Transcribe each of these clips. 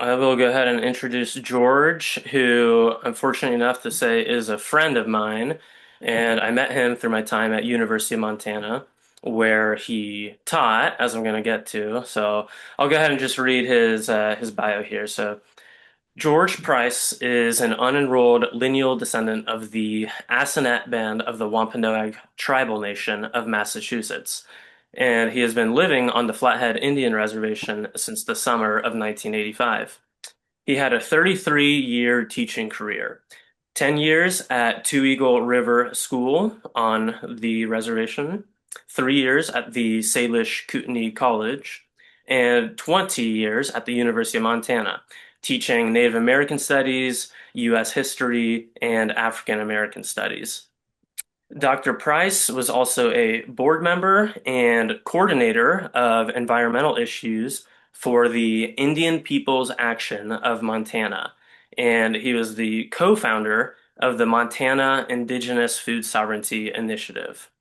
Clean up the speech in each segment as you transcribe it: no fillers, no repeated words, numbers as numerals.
I will go ahead and introduce George, who I'm fortunate enough to say is a friend of mine. And I met him through my time at University of Montana, where he taught, as I'm going to get to. So I'll go ahead and just read his bio here. So George Price is an unenrolled lineal descendant of the Assinet band of the Wampanoag tribal nation of Massachusetts, and he has been living on the Flathead Indian Reservation since the summer of 1985. He had a 33-year teaching career, 10 years at Two Eagle River School on the reservation, 3 years at the Salish Kootenai College, and 20 years at the University of Montana, teaching Native American Studies, U.S. history, and African American Studies. Dr. Price was also a board member and coordinator of environmental issues for the Indian Peoples Action of Montana, and he was the co-founder of the Montana Indigenous Food Sovereignty Initiative.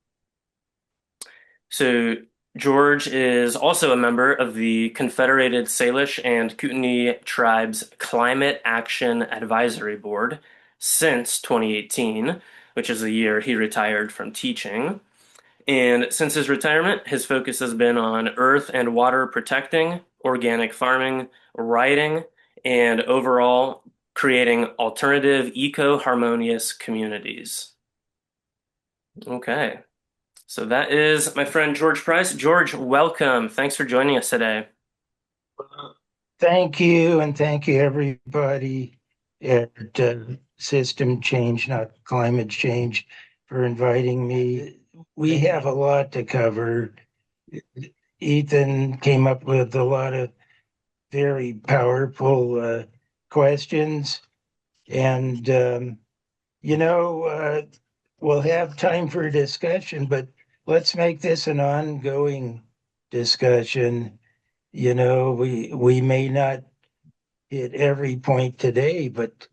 So George is also a member of the Confederated Salish and Kootenai Tribes Climate Action Advisory Board since 2018, which is the year he retired from teaching. And since his retirement, his focus has been on earth and water protecting, organic farming, writing, and overall creating alternative eco-harmonious communities. Okay. So that is my friend George Price. George, welcome. Thanks for joining us today. Thank you, and thank you, everybody at System Change, not Climate Change, for inviting me. We have a lot to cover. Ethan came up with a lot of very powerful questions, and you know, we'll have time for discussion, but let's make this an ongoing discussion. We may not hit every point today, but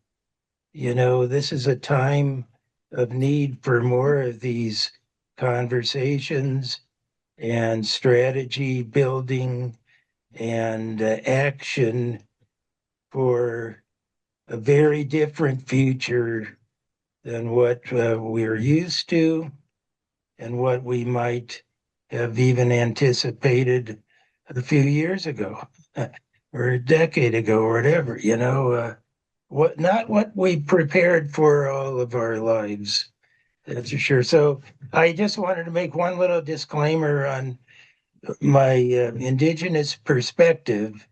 this is a time of need for more of these conversations and strategy building and action for a very different future than what we're used to and what we might have even anticipated a few years ago or a decade ago or whatever, what not what we prepared for all of our lives. That's for sure. So I just wanted to make one little disclaimer on my indigenous perspective.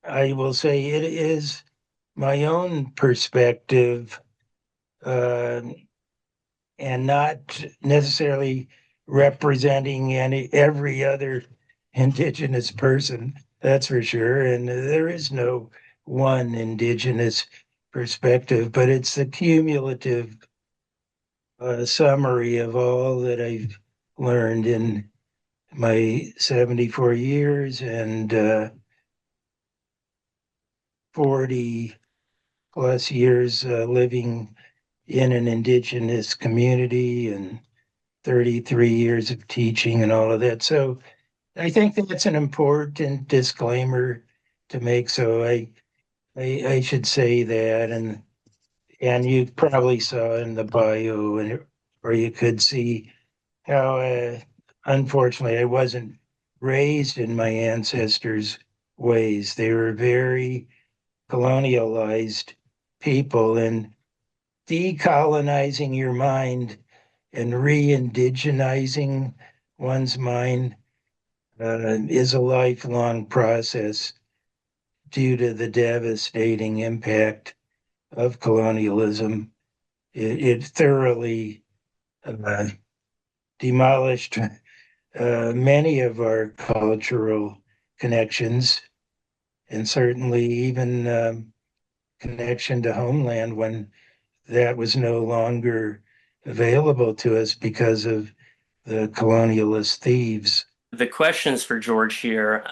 I will say it is my own perspective, uh, and not necessarily representing every other indigenous person. That's for sure. And there is no one indigenous perspective, but it's a cumulative summary of all that I've learned in my 74 years and 40 plus years living in an indigenous community and 33 years of teaching and all of that. So I think that's an important disclaimer to make. So I should say that, and you probably saw in the bio, or you could see how, unfortunately, I wasn't raised in my ancestors' ways. They were very colonialized people, and decolonizing your mind and re-indigenizing one's mind is a lifelong process due to the devastating impact of colonialism. It thoroughly uh, demolished many of our cultural connections, and certainly even connection to homeland when that was no longer available to us because of the colonialist thieves. The questions for George here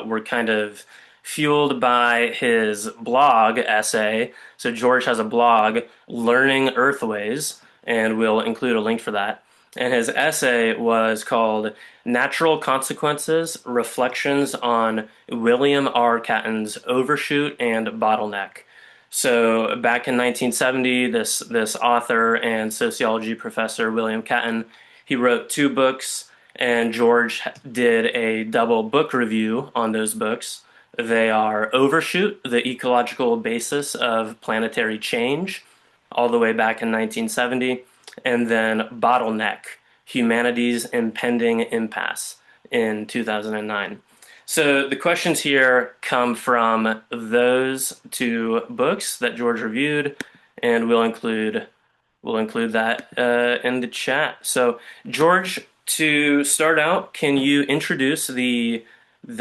were kind of fueled by his blog essay. So George has a blog, Learning Earthways, and we'll include a link for that. And his essay was called Natural Consequences Reflections on William R. Catton's Overshoot and Bottleneck. So back in 1970, this author and sociology professor William Catton, he wrote two books, and George did a double book review on those books. They are Overshoot, the ecological basis of planetary change, all the way back in 1970, and then Bottleneck, Humanity's Impending Impasse in 2009. So the questions here come from those two books that George reviewed, and we'll include that in the chat. So George, to start out, can you introduce the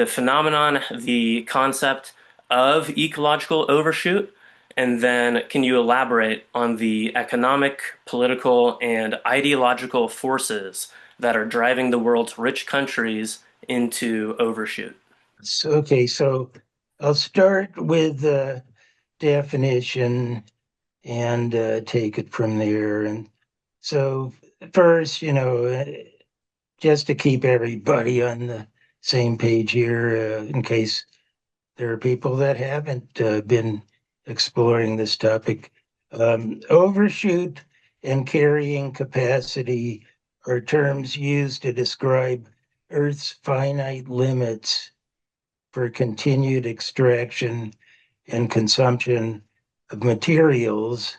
phenomenon, the concept of ecological overshoot, and then can you elaborate on the economic, political, and ideological forces that are driving the world's rich countries into overshoot? Okay, so I'll start with the definition and take it from there. And so, first, just to keep everybody on the same page here, in case there are people that haven't been exploring this topic, overshoot and carrying capacity are terms used to describe Earth's finite limits for continued extraction and consumption of materials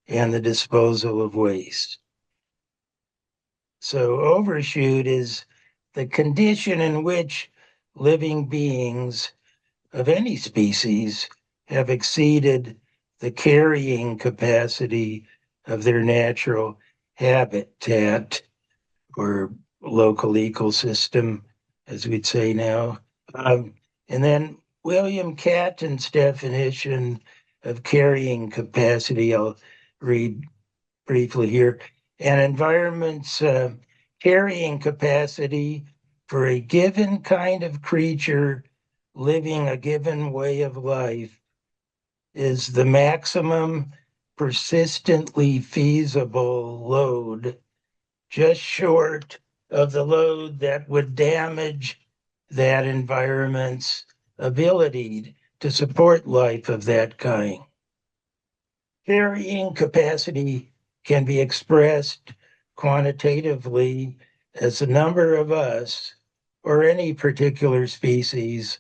and the disposal of waste. So, overshoot is the condition in which living beings of any species have exceeded the carrying capacity of their natural habitat or local ecosystem, as we'd say now. Um, and then William Catton's definition of carrying capacity, I'll read briefly here. An environment's carrying capacity for a given kind of creature living a given way of life is the maximum persistently feasible load, just short of the load that would damage that environment's ability to support life of that kind. Carrying capacity can be expressed quantitatively as the number of us or any particular species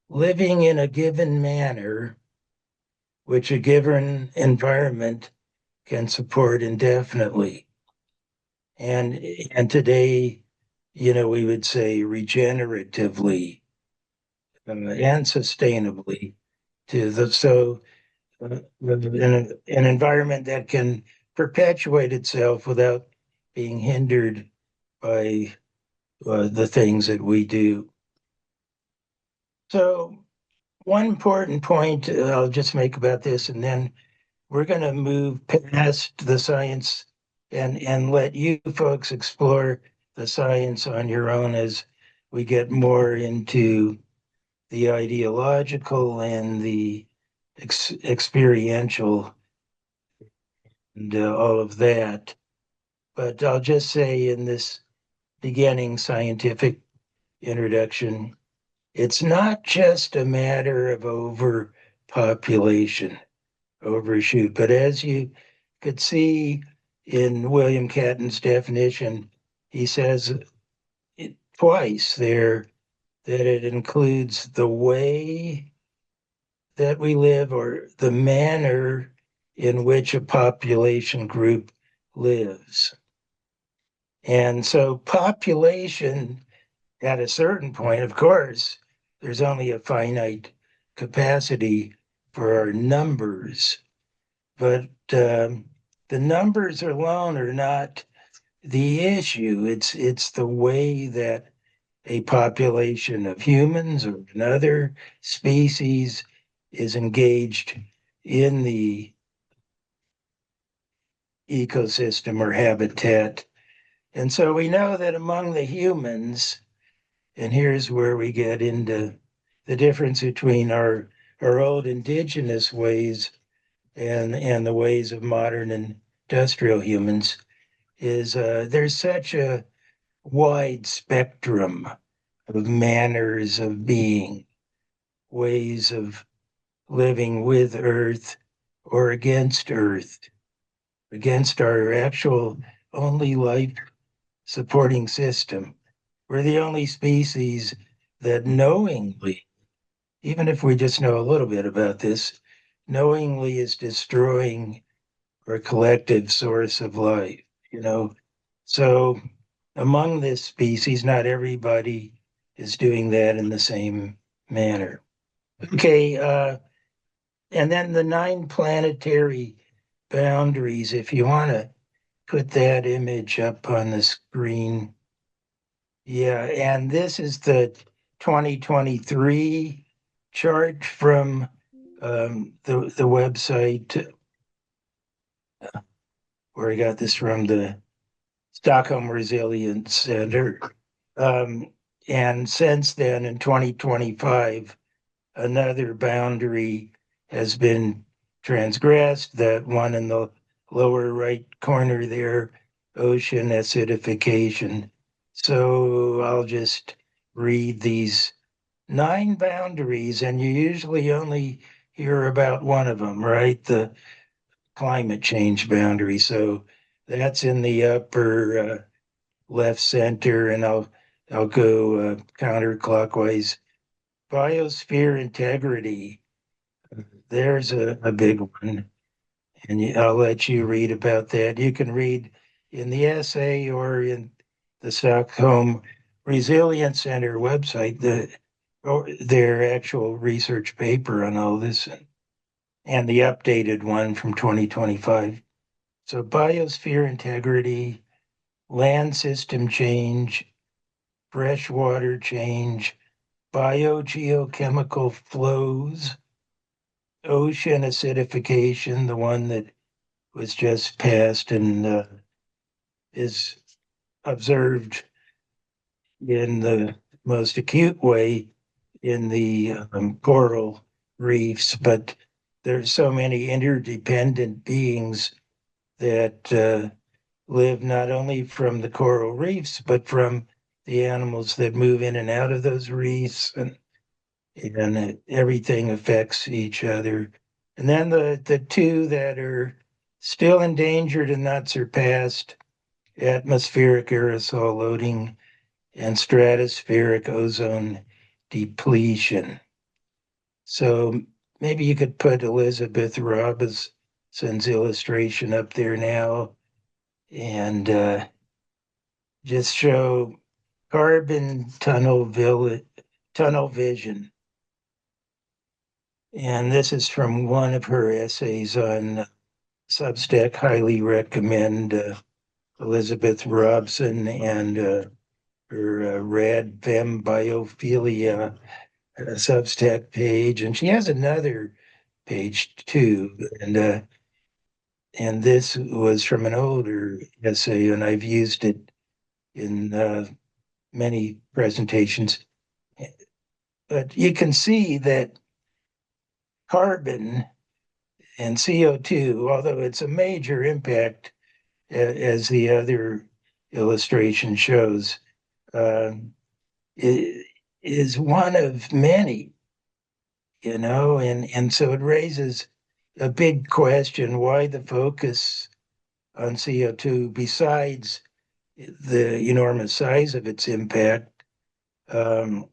living in a given manner, which a given environment can support indefinitely. And and today, we would say regeneratively and sustainably to the so an environment that can perpetuate itself without being hindered by the things that we do. So one important point I'll just make about this, and then we're going to move past the science and let you folks explore the science on your own as we get more into the ideological and the experiential and all of that. But I'll just say in this beginning scientific introduction, it's not just a matter of overpopulation, overshoot, but as you could see in William Catton's definition, he says it twice there that it includes the way that we live or the manner in which a population group lives. And so, population at a certain point, of course, there's only a finite capacity for our numbers, but the numbers alone are not the issue. It's the way that a population of humans or another species is engaged in the ecosystem or habitat. And so we know that among the humans, and here's where we get into the difference between our old indigenous ways and the ways of modern industrial humans, is there's such a wide spectrum of manners of being, ways of living with Earth or against Earth, against our actual only life supporting system. We're the only species that knowingly, even if we just know a little bit about this, knowingly is destroying our collective source of life, you know. So among this species, not everybody is doing that in the same manner. Okay, and then the 9 planetary boundaries, if you want to put that image up on the screen. Yeah, and this is the 2023 chart from the website where I got this from, the Stockholm Resilience Center. Um, and since then, in 2025, another boundary has been transgressed, that one in the lower right corner there, ocean acidification. So I'll just read these 9 boundaries, and you usually only hear about one of them, right? The climate change boundary. So that's in the upper left center, and I'll go counterclockwise. Biosphere integrity. There's a big one, and I'll let you read about that. You can read in the essay or in the Stockholm Resilience Center website or their actual research paper on all this, and the updated one from 2025. So biosphere integrity, land system change, freshwater change, biogeochemical flows, ocean acidification, the one that was just passed and is observed in the most acute way in the coral reefs. But there's so many interdependent beings that live not only from the coral reefs, but from the animals that move in and out of those reefs, and everything affects each other. And then the two that are still endangered and not surpassed, atmospheric aerosol loading and stratospheric ozone depletion. So maybe you could put Elizabeth Robinson's illustration up there now, and just show carbon tunnel vision. And this is from one of her essays on Substack. Highly recommend Elizabeth Robson and her Rad Fem Biophilia Substack page. And she has another page too. And this was from an older essay, and I've used it in many presentations. But you can see that carbon and CO2, although it's a major impact, as the other illustration shows, uh, is one of many, and so it raises a big question: why the focus on CO2, besides the enormous size of its impact, um,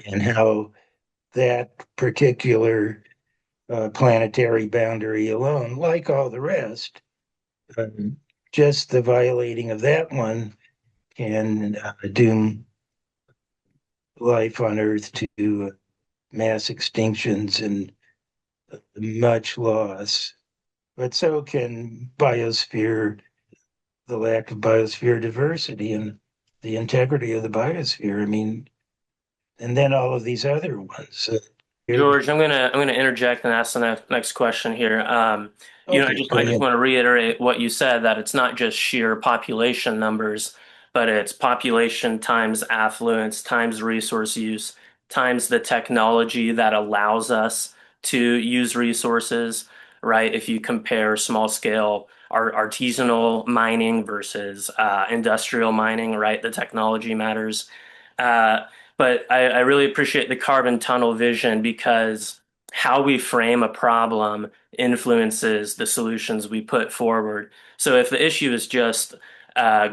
and how that particular planetary boundary alone, like all the rest, um, just the violating of that one can doom life on Earth to mass extinctions and much loss. But so can the lack of biosphere diversity and the integrity of the biosphere. I mean, and then all of these other ones. George, I'm gonna interject and ask the next question here. I Okay, just go I just ahead. want to reiterate what you said, that it's not just sheer population numbers, but it's population times affluence times resource use times the technology that allows us to use resources, right? If you compare small scale artisanal mining versus industrial mining, right? The technology matters. Uh, but I really appreciate the carbon tunnel vision because how we frame a problem influences the solutions we put forward. So if the issue is just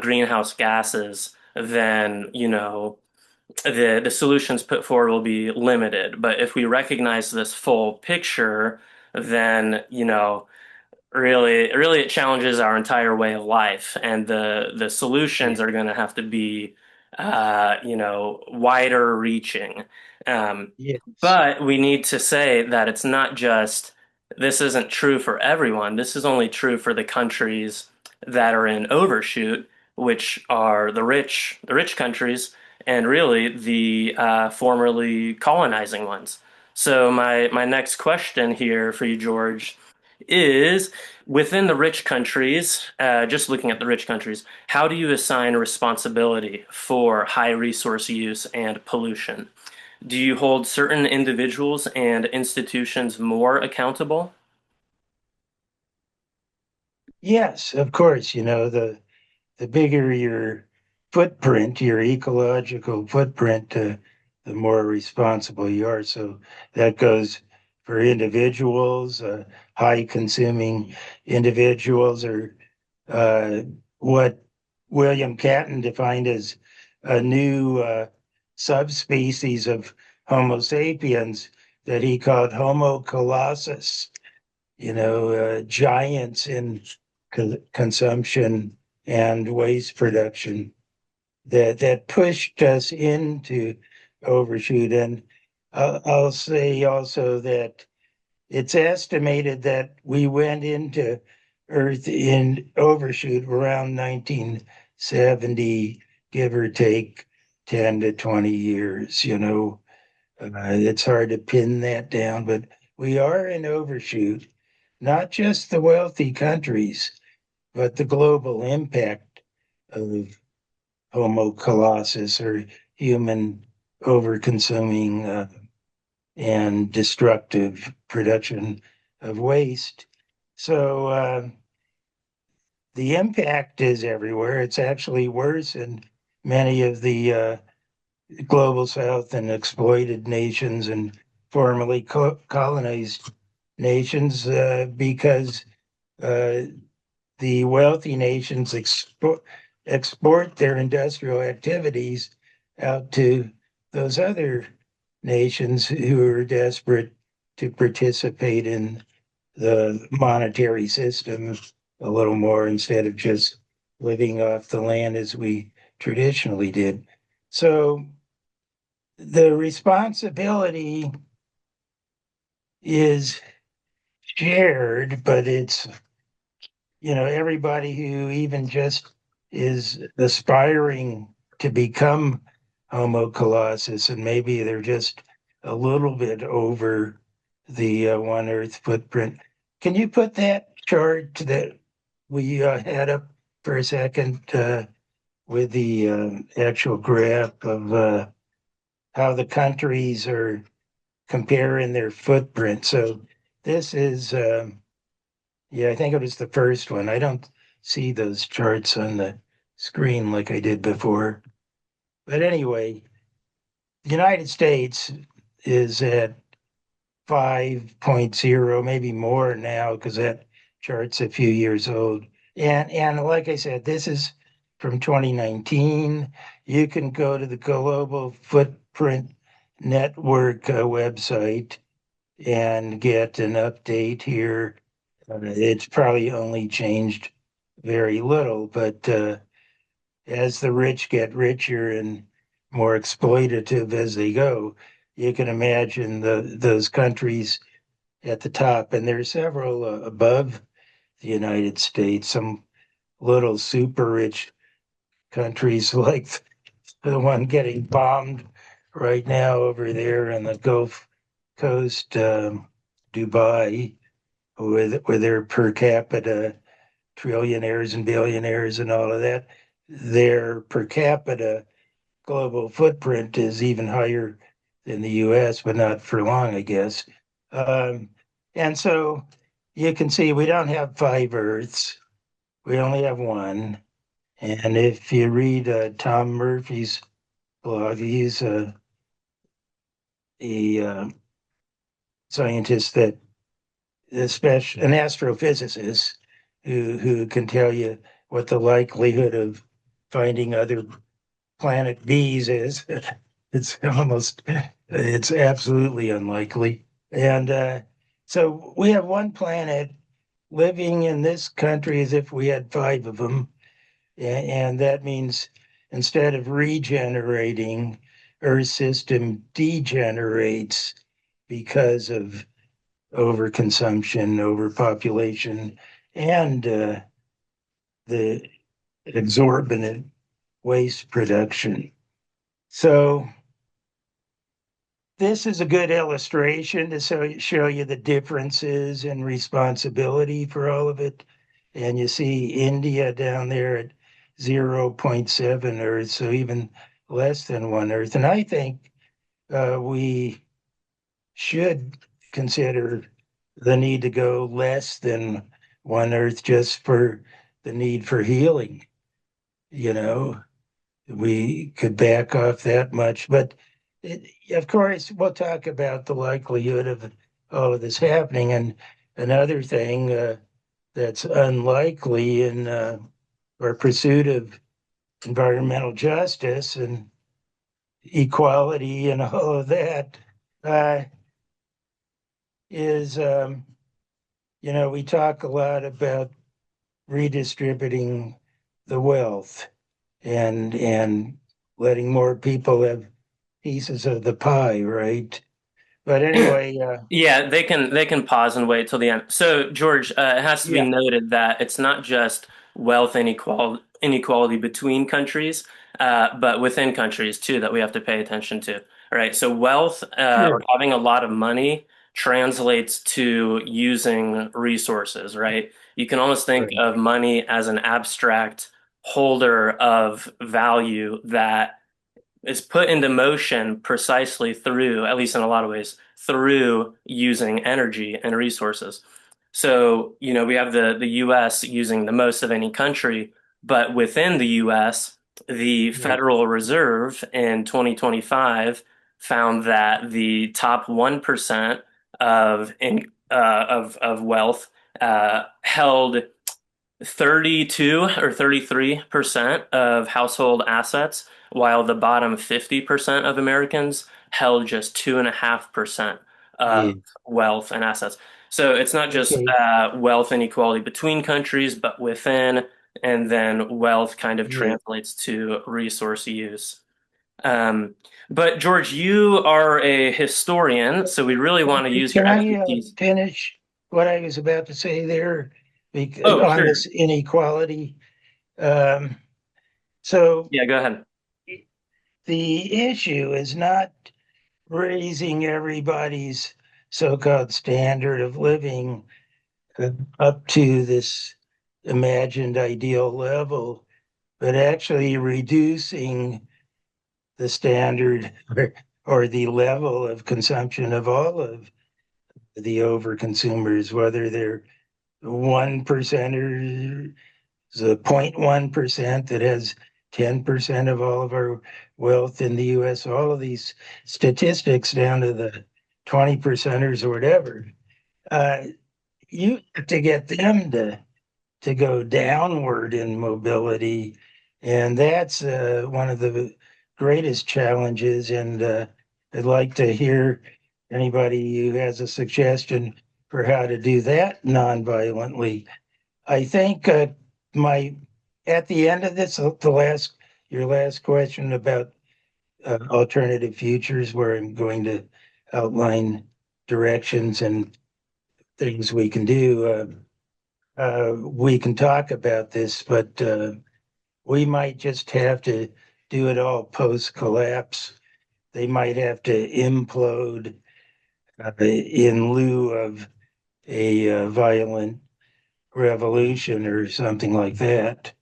greenhouse gases, then, the solutions put forward will be limited. But if we recognize this full picture, then, really it challenges our entire way of life, and the Yeah. solutions are going to have to be wider reaching. Yes. But we need to say that it's not just this isn't true for everyone. This is only true for the countries that are in overshoot, which are the rich countries, and really the formerly colonizing ones. So my next question here for you, George, is within the rich countries, just looking at the rich countries, how do you assign responsibility for high resource use and pollution? Do you hold certain individuals and institutions more accountable? Yes, of course, the bigger your footprint, your ecological footprint, the more responsible you are. So that goes for individuals, high consuming individuals, or uh, what William Catton defined as a new subspecies of Homo sapiens that he called Homo colossus, giants in consumption and waste production that pushed us into overshoot. And I'll say also that it's estimated that we went into Earth in overshoot around 1970, give or take 10 to 20 years. It's hard to pin that down, but we are in overshoot, not just the wealthy countries, but the global impact of Homo colossus or human over-consuming and destructive production of waste. So the impact is everywhere. It's actually worse in many of the global south and exploited nations and formerly colonized nations because uh, the wealthy nations export their industrial activities out to those other nations who are desperate to participate in the monetary system a little more instead of just living off the land as we traditionally did. So the responsibility is shared, but it's everybody who even just is aspiring to become Homo colossus, and maybe they're just a little bit over the one Earth footprint. Can you put that chart that we had up for a second with the actual graph of how the countries are comparing their footprint? So this is yeah, I think it was the first one. I don't see those charts on the screen like I did before. But anyway, the United States is at 5.0, maybe more now, because that chart's a few years old. And like I said, this is from 2019. You can go to the Global Footprint Network website and get an update here. It's probably only changed very little, but as the rich get richer and more exploitative as they go, you can imagine those countries at the top, and there are several above the United States, some little super rich countries like the one getting bombed right now over there in the Gulf Coast, Dubai, with their per capita trillionaires and billionaires and all of that, their per capita global footprint is even higher than the US, but not for long, I guess. Um, and so you can see we don't have five Earths. We only have one. And if you read Tom Murphy's blog, he's a scientist that an astrophysicist who can tell you what the likelihood of finding other planet B's is. It's almost, it's absolutely unlikely. And so we have one planet living in this country as if we had five of them. And that means instead of regenerating, Earth system degenerates because of overconsumption, overpopulation, and the exorbitant waste production. So this is a good illustration to show you the differences in responsibility for all of it. And you see India down there at zero point 0.7 Earth, so even less than 1 Earth. And I think we should consider the need to go less than 1 Earth just for the need for healing. You know, we could back off that much. But of course, we'll talk about the likelihood of all of this happening. And another thing that's unlikely in our pursuit of environmental justice and equality and all of that uh, is, we talk a lot about redistributing the wealth and letting more people have pieces of the pie, right? But anyway, Yeah, they can pause and wait till the end. So, George, it has to be yeah, noted that it's not just wealth inequality between countries, but within countries too that we have to pay attention to. All right. So, wealth or sure, having a lot of money translates to using resources, right? You can almost think right, of money as an abstract holder of value that is put into motion precisely through, at least in a lot of ways, through using energy and resources. So, we have the US using the most of any country, but within the US, the right, Federal Reserve in 2025 found that the top 1% of wealth held 32 or 33% of household assets, while the bottom 50% of Americans held just 2.5% yeah, of wealth and assets. So it's not just okay, wealth inequality between countries, but within, and then wealth kind of yeah. translates to resource use. Um, but George, you are a historian, so we really want to use Can your I expertise. finish what I was about to say there Oh, on sure. this inequality? Um, so Yeah, go ahead. the issue is not raising everybody's so-called standard of living up to this imagined ideal level, but actually reducing the standard or the level of consumption of all of the overconsumers, whether they're 1% or the 0.1% that has 10% of all of our wealth in the US, all of these statistics down to the 20 percenters or whatever. Uh, you have to get them to go downward in mobility. And that's one of the greatest challenges. And I'd like to hear anybody who has a suggestion for how to do that nonviolently. I think my at the end of this, your last question about alternative futures, where I'm going to outline directions and things we can do. We can talk about this, but we might just have to do it all post collapse. They might have to implode in lieu of a violent revolution or something like that.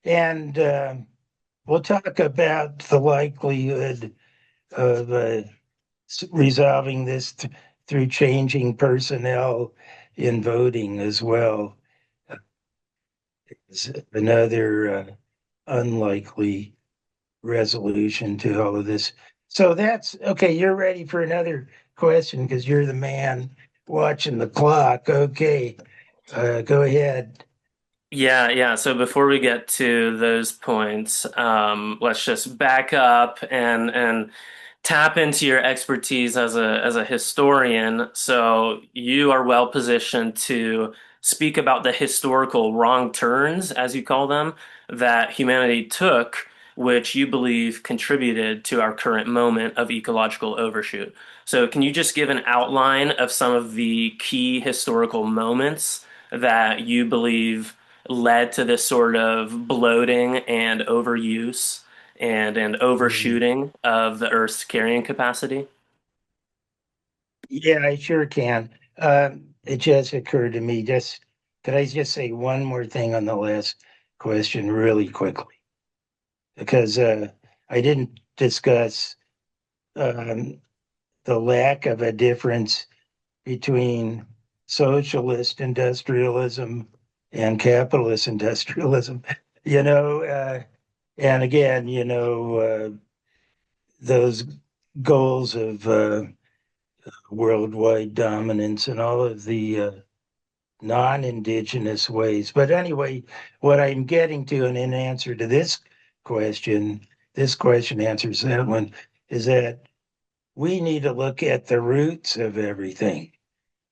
And we'll talk about the likelihood of resolving this through changing personnel in voting as well. is another unlikely resolution to all of this. So that's okay. You're ready for another question because you're the man watching the clock. Okay, go ahead. Yeah, yeah. So before we get to those points, let's just back up and tap into your expertise as a historian. So you are well positioned to speak about the historical wrong turns, as you call them, that humanity took, which you believe contributed to our current moment of ecological overshoot. So can you just give an outline of some of the key historical moments that you believe led to this sort of bloating and overuse and Mm. overshooting of the Earth's carrying capacity? Yeah, I sure can. It just occurred to me. Just could I just say one more thing on the last question really quickly? Because I didn't discuss um, the lack of a difference between socialist industrialism and capitalist industrialism. You know, and again, those goals of worldwide dominance and all of the non-indigenous ways. But anyway, what I'm getting to, and in answer to question, this question answers that one, is that we need to look at the roots of everything.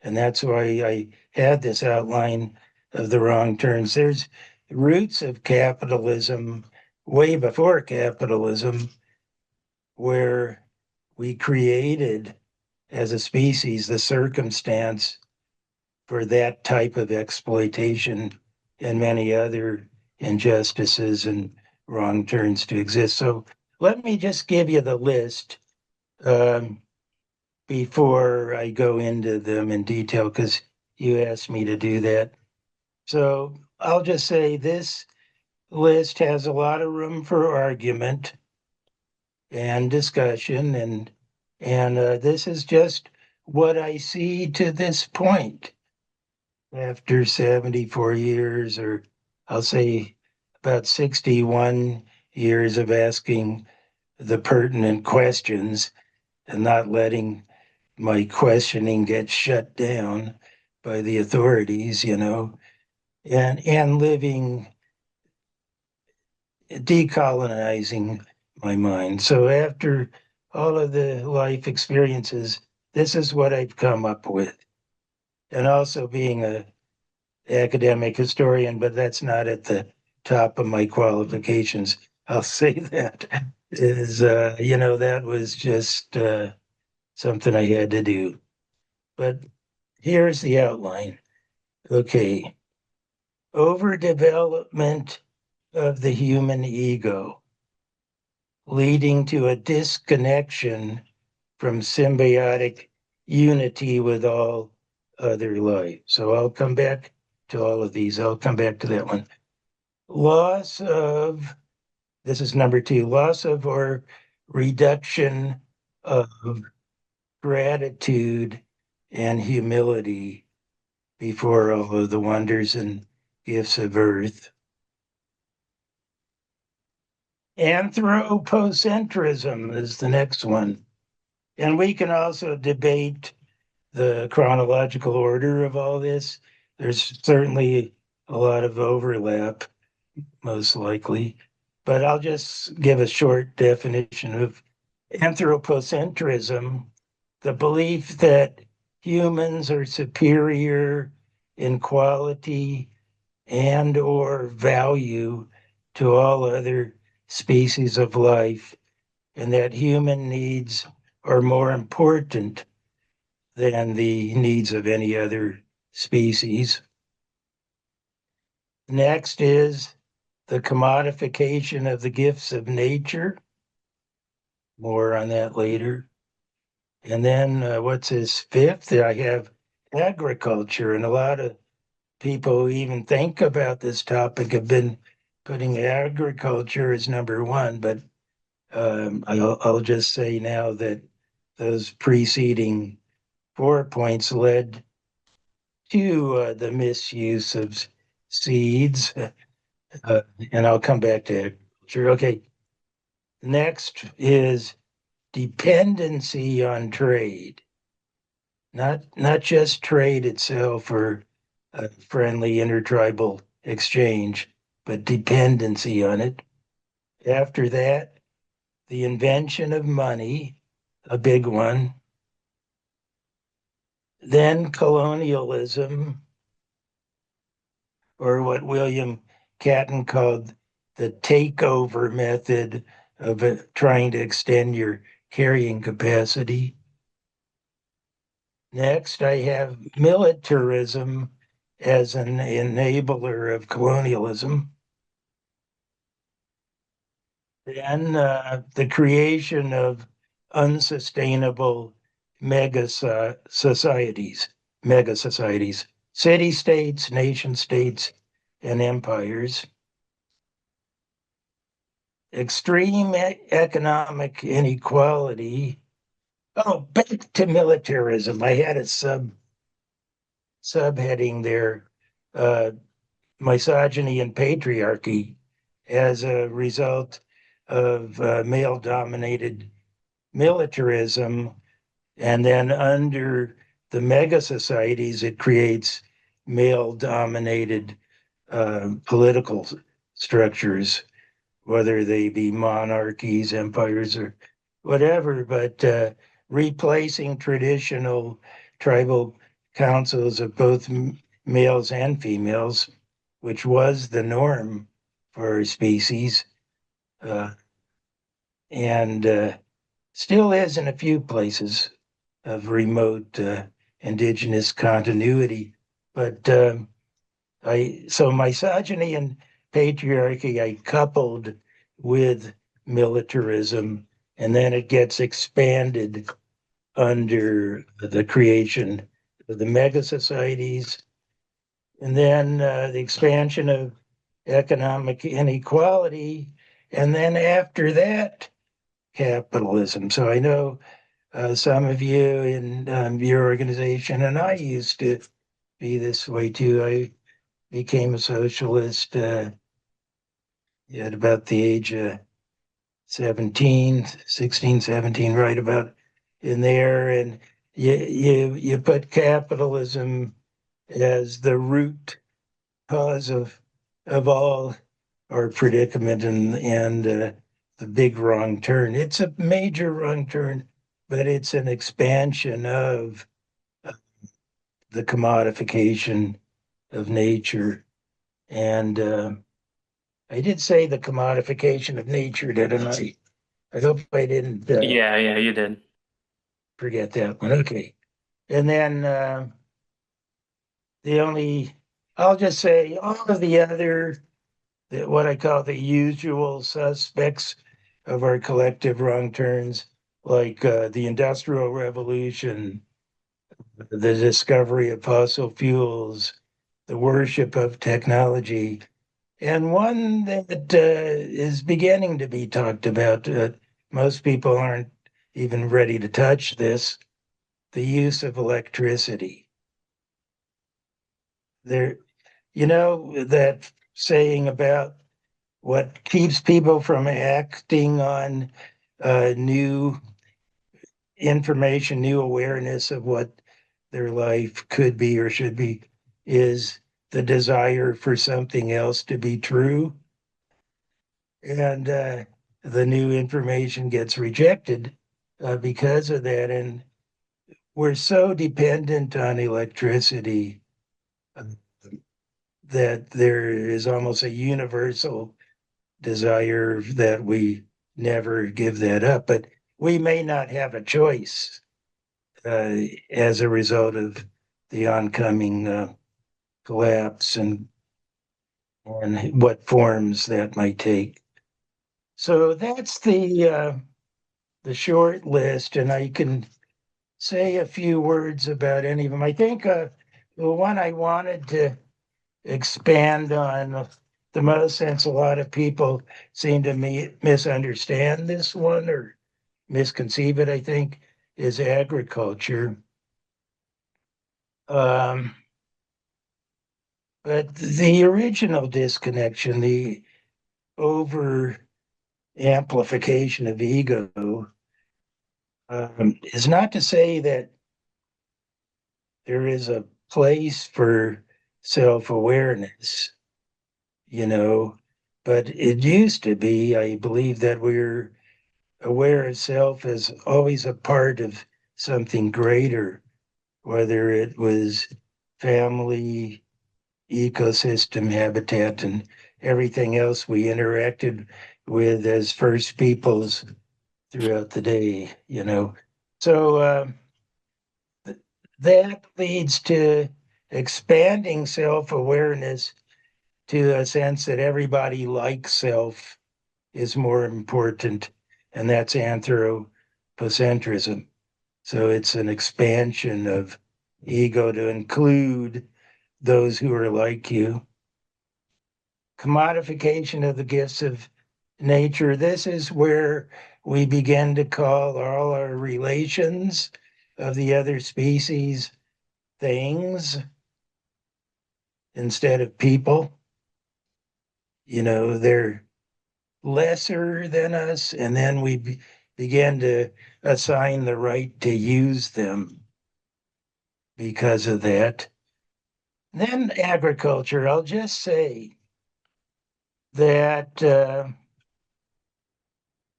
And that's why I had this outline of the wrong turns. There's roots of capitalism way before capitalism, where we created as a species the circumstance for that type of exploitation and many other injustices and wrong turns to exist. So let me just give you the list um, before I go into them in detail, because you asked me to do that. So I'll just say this list has a lot of room for argument and discussion, and this is just what I see to this point after 74 years, or I'll say about 61 years of asking the pertinent questions and not letting my questioning get shut down by the authorities, and living, decolonizing my mind. So after all of the life experiences, this is what I've come up with. And also being a academic historian, but that's not at the top of my qualifications. I'll say that is, that was just something I had to do. But here's the outline. Okay. Overdevelopment of the human ego, leading to a disconnection from symbiotic unity with all other life. So I'll come back to all of these. I'll come back to that one. Loss of, this is number two, loss of or reduction of gratitude and humility before all of the wonders and gifts of earth. Anthropocentrism is the next one. And we can also debate the chronological order of all this. There's certainly a lot of overlap, most likely. But I'll just give a short definition of anthropocentrism, the belief that humans are superior in quality and or value to all other species of life, and that human needs are more important than the needs of any other species. Next is the commodification of the gifts of nature. More on that later. And then what's his fifth? I have agriculture, and a lot of people who even think about this topic have been putting agriculture as number one. But I'll just say now that those preceding 4 points led to the misuse of seeds uh, and I'll come back to agriculture. Okay, next is dependency on trade, not just trade itself or a friendly intertribal exchange, but dependency on it. After that, the invention of money, a big one. Then colonialism, or what William Catton called the takeover method of trying to extend your carrying capacity. Next, I have militarism as an enabler of colonialism. Then the creation of unsustainable societies, mega societies, city states, nation states, and empires. Extreme economic inequality. Oh, back to militarism. I had a subheading there. Uh, Misogyny and patriarchy as a result of male dominated militarism. And then under the mega societies, it creates male dominated political structures, whether they be monarchies, empires, or whatever, but replacing traditional tribal councils of both males and females, which was the norm for our species, uh, and still is in a few places of remote indigenous continuity. But so misogyny and patriarchy I coupled with militarism, and then it gets expanded under the creation of the mega societies, and then the expansion of economic inequality, and then after that, capitalism. So I know some of you in your organization, and I used to be this way too. I became a socialist at about the age of 17, 16, 17, right about in there. And you put capitalism as the root cause of all our predicament and the big wrong turn. It's a major wrong turn, but it's an expansion of the commodification of nature. And I did say the commodification of nature, didn't I? I hope I didn't Yeah, yeah, you did. forget that one. Okay. And then the only, I'll just say all of the other, what I call the usual suspects of our collective wrong turns, like the Industrial Revolution, the discovery of fossil fuels, the worship of technology, and one that is beginning to be talked about. Most people aren't even ready to touch this, the use of electricity. There, that saying about what keeps people from acting on new information, new awareness of what their life could be or should be, is the desire for something else to be true. And the new information gets rejected because of that. And we're so dependent on electricity uh, that there is almost a universal desire that we never give that up. But we may not have a choice as a result of the oncoming collapse and what forms that might take. So that's the short list, and I can say a few words about any of them. I think the one I wanted to expand on the most, since a lot of people seem to misunderstand this one or misconceive it, I think, is agriculture. Um, But the original disconnection, the over amplification of ego, is not to say that there is a place for self-awareness, you know, but it used to be, I believe, that we're aware of self as always a part of something greater, whether it was family, ecosystem, habitat, and everything else we interacted with as first peoples throughout the day, you know. So that leads to expanding self awareness to a sense that everybody likes self is more important, and that's anthropocentrism. So it's an expansion of ego to include those who are like you. Commodification of the gifts of nature. This is where we begin to call all our relations of the other species things instead of people. You know, they're lesser than us, and then we begin to assign the right to use them because of that. Then agriculture, I'll just say that the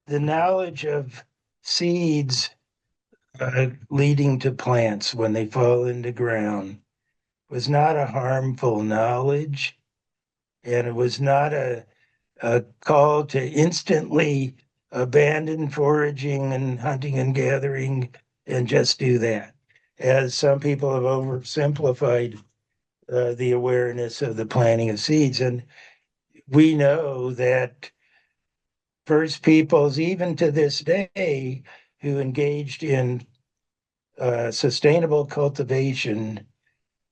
knowledge of seeds leading to plants when they fall into ground was not a harmful knowledge, and it was not a call to instantly abandon foraging and hunting and gathering and just do that, as some people have oversimplified the awareness of the planting of seeds. And we know that first peoples, even to this day, who engaged in sustainable cultivation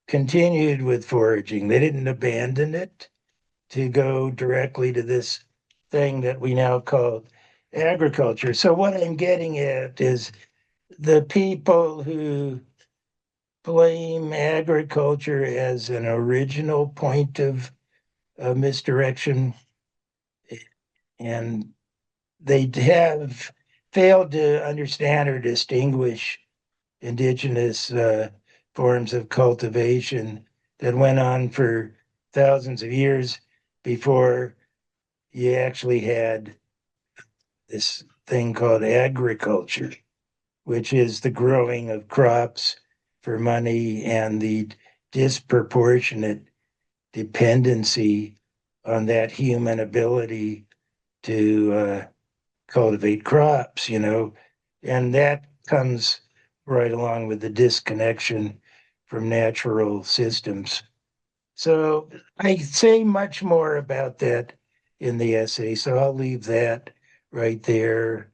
continued with foraging. They didn't abandon it to go directly to this thing that we now call agriculture. So, what I'm getting at is the people who blame agriculture as an original point of misdirection, and they have failed to understand or distinguish indigenous forms of cultivation that went on for thousands of years before you actually had this thing called agriculture, which is the growing of crops for money and the disproportionate dependency on that human ability to cultivate crops, you know, and that comes right along with the disconnection from natural systems. So I say much more about that in the essay, so I'll leave that right there.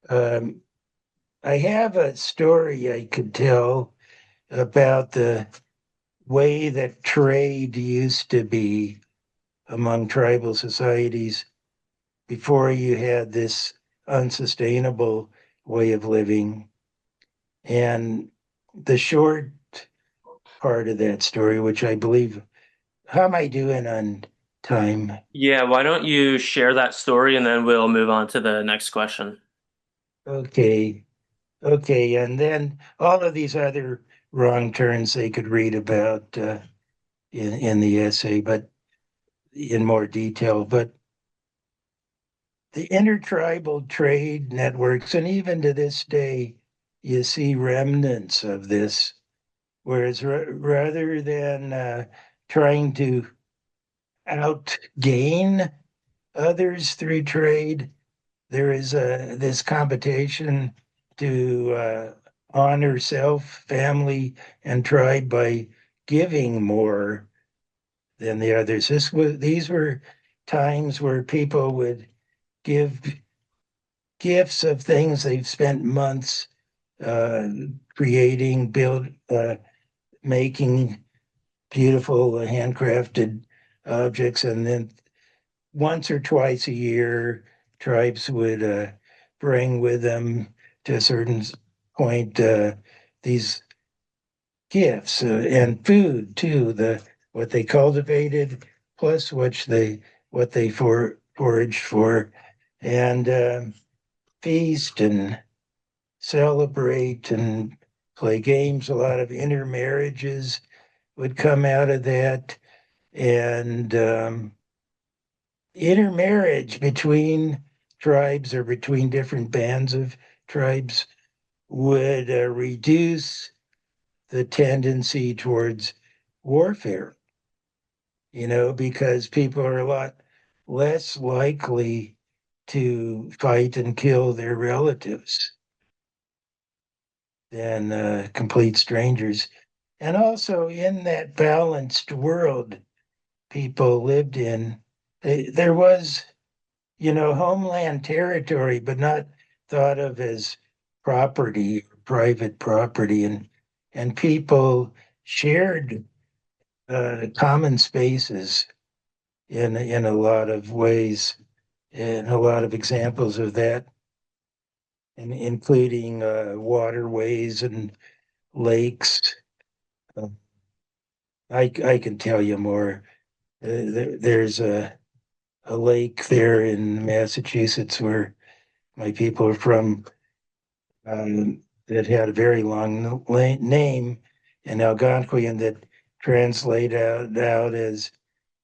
Um, I have a story I could tell about the way that trade used to be among tribal societies before you had this unsustainable way of living. And the short part of that story, which I believe, how am I doing on time? Yeah, why don't you share that story and then we'll move on to the next question. Okay. Okay. And then all of these other wrong turns they could read about in the essay, but in more detail. But the intertribal trade networks, and even to this day, you see remnants of this. Whereas rather than trying to outgain others through trade, there is this competition to honor self, family, and tribe by giving more than the others. These were times where people would give gifts of things they've spent months uh, creating, making beautiful handcrafted objects, and then once or twice a year, tribes would bring with them to a certain point these gifts and food too. The what they cultivated, plus what they foraged for, and feast and celebrate and play games. A lot of intermarriages would come out of that, and intermarriage between tribes or between different bands of tribes would reduce the tendency towards warfare, because people are a lot less likely to fight and kill their relatives than complete strangers. And also, in that balanced world people lived in, there was, homeland territory, but not thought of as property, private property, and people shared common spaces in a lot of ways, and a lot of examples of that, and including waterways and lakes. Uh, I can tell you more. There's a lake there in Massachusetts where my people are from, that had a very long name in Algonquian that translate out as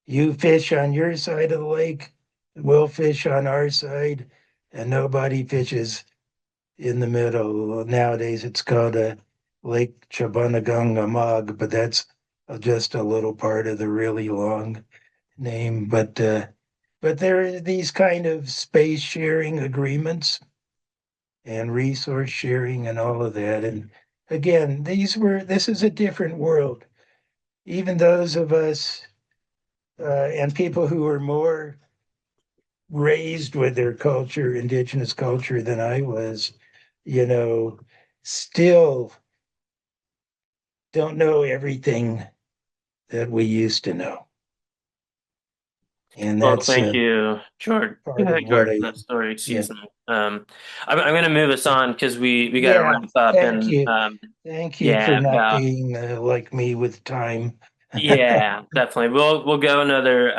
"you fish on your side of the lake, we'll fish on our side, and nobody fishes in the middle." Nowadays it's called a Lake Chabanaganga, but that's just a little part of the really long name. But there are these kind of space sharing agreements and resource sharing and all of that. And again, this is a different world. Even those of us and people who are more raised with their culture, indigenous culture, than I was, you know, still don't know everything that we used to know. And Well, that's thank you, George. Go part of ahead, what George, I, for that story. yeah. Excuse me. I'm going to move us on because we got to Yeah, wrap up thank and you. Thank you for yeah, not about being like me with time. yeah, definitely. We'll go another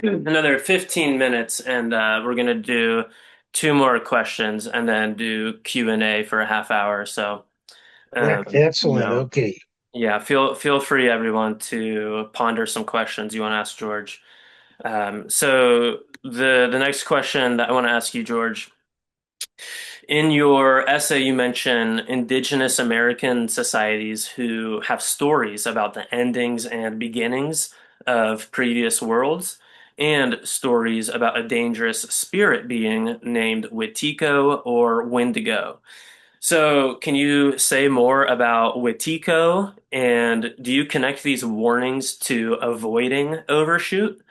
another 15 minutes and we're going to do two more questions and then do Q&A for a half hour. So, you Excellent. know, Okay. yeah, feel free everyone to ponder some questions you want to ask George. So the next question that I want to ask you, George, in your essay, you mention Indigenous American societies who have stories about the endings and beginnings of previous worlds, and stories about a dangerous spirit being named Wetiko or Wendigo. So, can you say more about Wetiko, and do you connect these warnings to avoiding overshoot?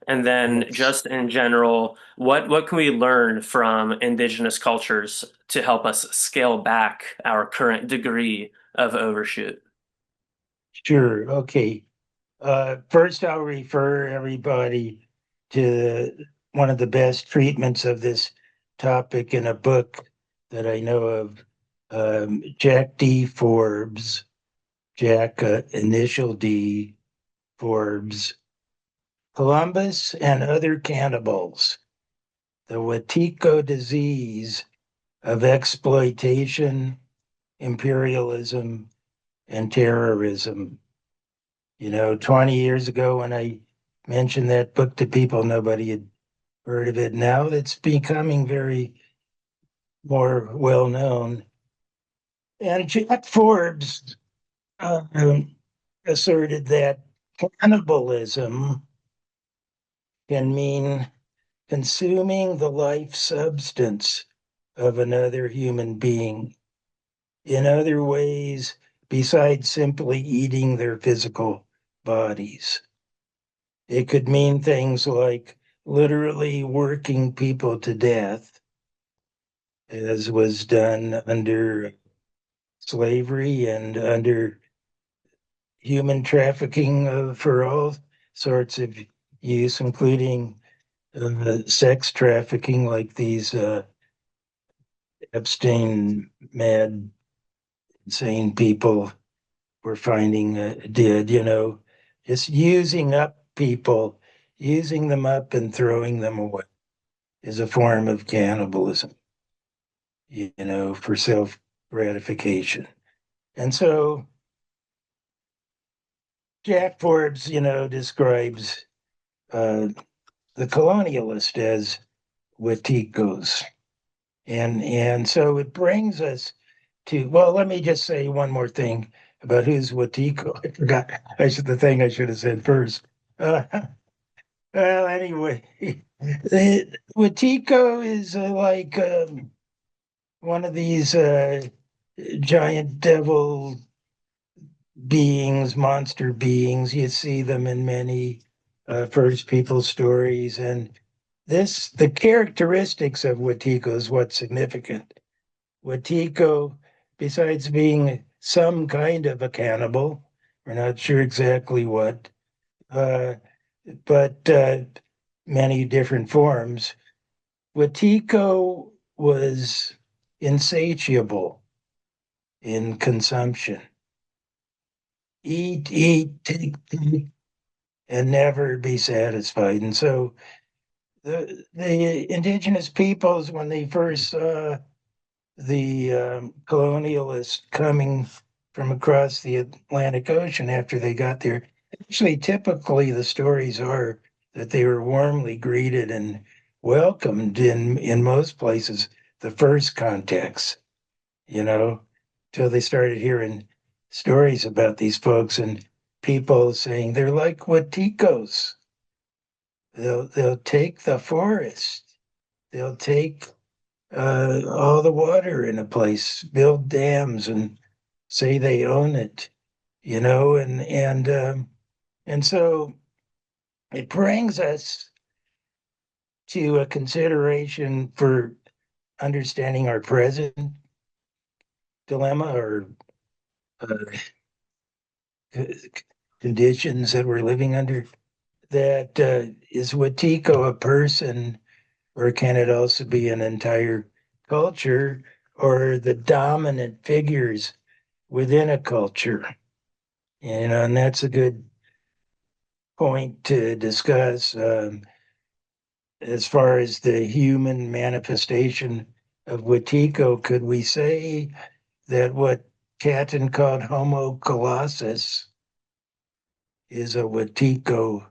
And then Yes. just in general, what can we learn from indigenous cultures to help us scale back our current degree of overshoot? Sure. Okay. First, I'll refer everybody to one of the best treatments of this topic in a book that I know of, Jack D. Forbes, Jack, initial D, Forbes, Columbus and Other Cannibals, the Wetiko Disease of Exploitation, Imperialism, and Terrorism. 20 years ago when I mentioned that book to people, nobody had heard of it. Now it's becoming very more well known. And Jack Forbes asserted that cannibalism can mean consuming the life substance of another human being in other ways besides simply eating their physical bodies. It could mean things like literally working people to death, as was done under slavery and under human trafficking for all sorts of use, including sex trafficking, like these Epstein mad, insane people we're finding dead. Just using up people, using them up and throwing them away is a form of cannibalism, for self gratification. And so Jack Forbes, describes uh, the colonialist as Watikos. And so it brings us to, well, let me just say one more thing about who's Watiko. I forgot the thing I should have said first. Uh, well, anyway, Watiko is like one of these giant devil beings, monster beings. You see them in many first people stories. And the characteristics of Watiko is what's significant. Watiko, besides being some kind of a cannibal, we're not sure exactly what, uh, but many different forms. Watiko was insatiable in consumption. Eat, take, and never be satisfied. And so the indigenous peoples, when they first saw the colonialists coming from across the Atlantic Ocean after they got there, actually, typically the stories are that they were warmly greeted and welcomed in most places, the first contacts, you know, till they started hearing stories about these folks and people saying they're like Watikos. They'll take the forest. They'll take all the water in a place, build dams, and say they own it, and so it brings us to a consideration for understanding our present dilemma or uh, conditions that we're living under. That is Watiko a person, or can it also be an entire culture, or the dominant figures within a culture? And that's a good point to discuss as far as the human manifestation of Wetiko. Could we say that what Catton called Homo colossus is a Wetiko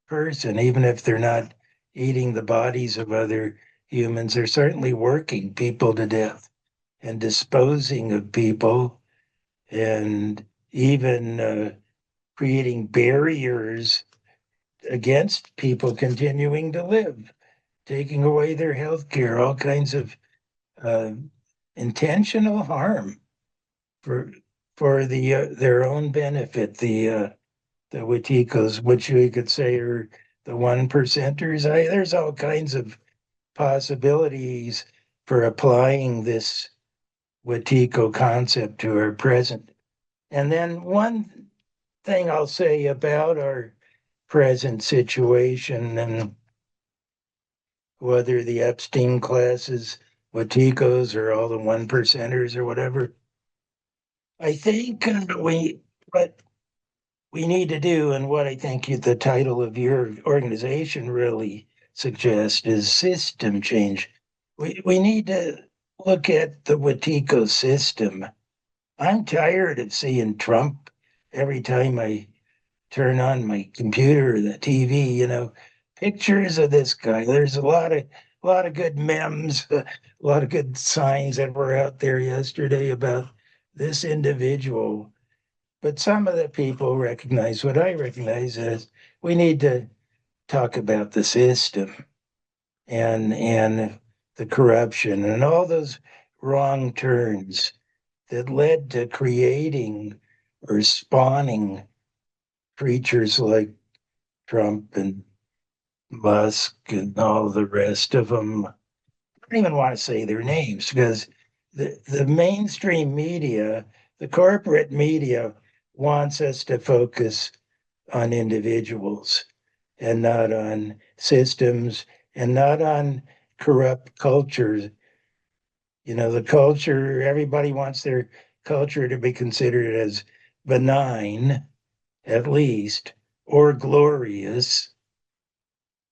person, even if they're not eating the bodies of other humans? They're certainly working people to death and disposing of people and even creating barriers against people continuing to live, taking away their health care, all kinds of uh, intentional harm for their own benefit. The Watikos, which we could say are the one percenters. There's all kinds of possibilities for applying this Watiko concept to our present. And then one thing I'll say about our present situation and whether the Epstein classes, Watikos, or all the one percenters or whatever. I think what we need to do, and what I think the title of your organization really suggests, is system change. We need to look at the Watiko system. I'm tired of seeing Trump every time I turn on my computer or the TV, pictures of this guy. There's a lot of good memes, a lot of good signs that were out there yesterday about this individual. But some of the people recognize what I recognize as we need to talk about the system and the corruption and all those wrong turns that led to creating or spawning creatures like Trump and Musk and all the rest of them. I don't even want to say their names because the mainstream media, the corporate media, wants us to focus on individuals and not on systems and not on corrupt cultures. The culture, everybody wants their culture to be considered as benign, at least. or glorious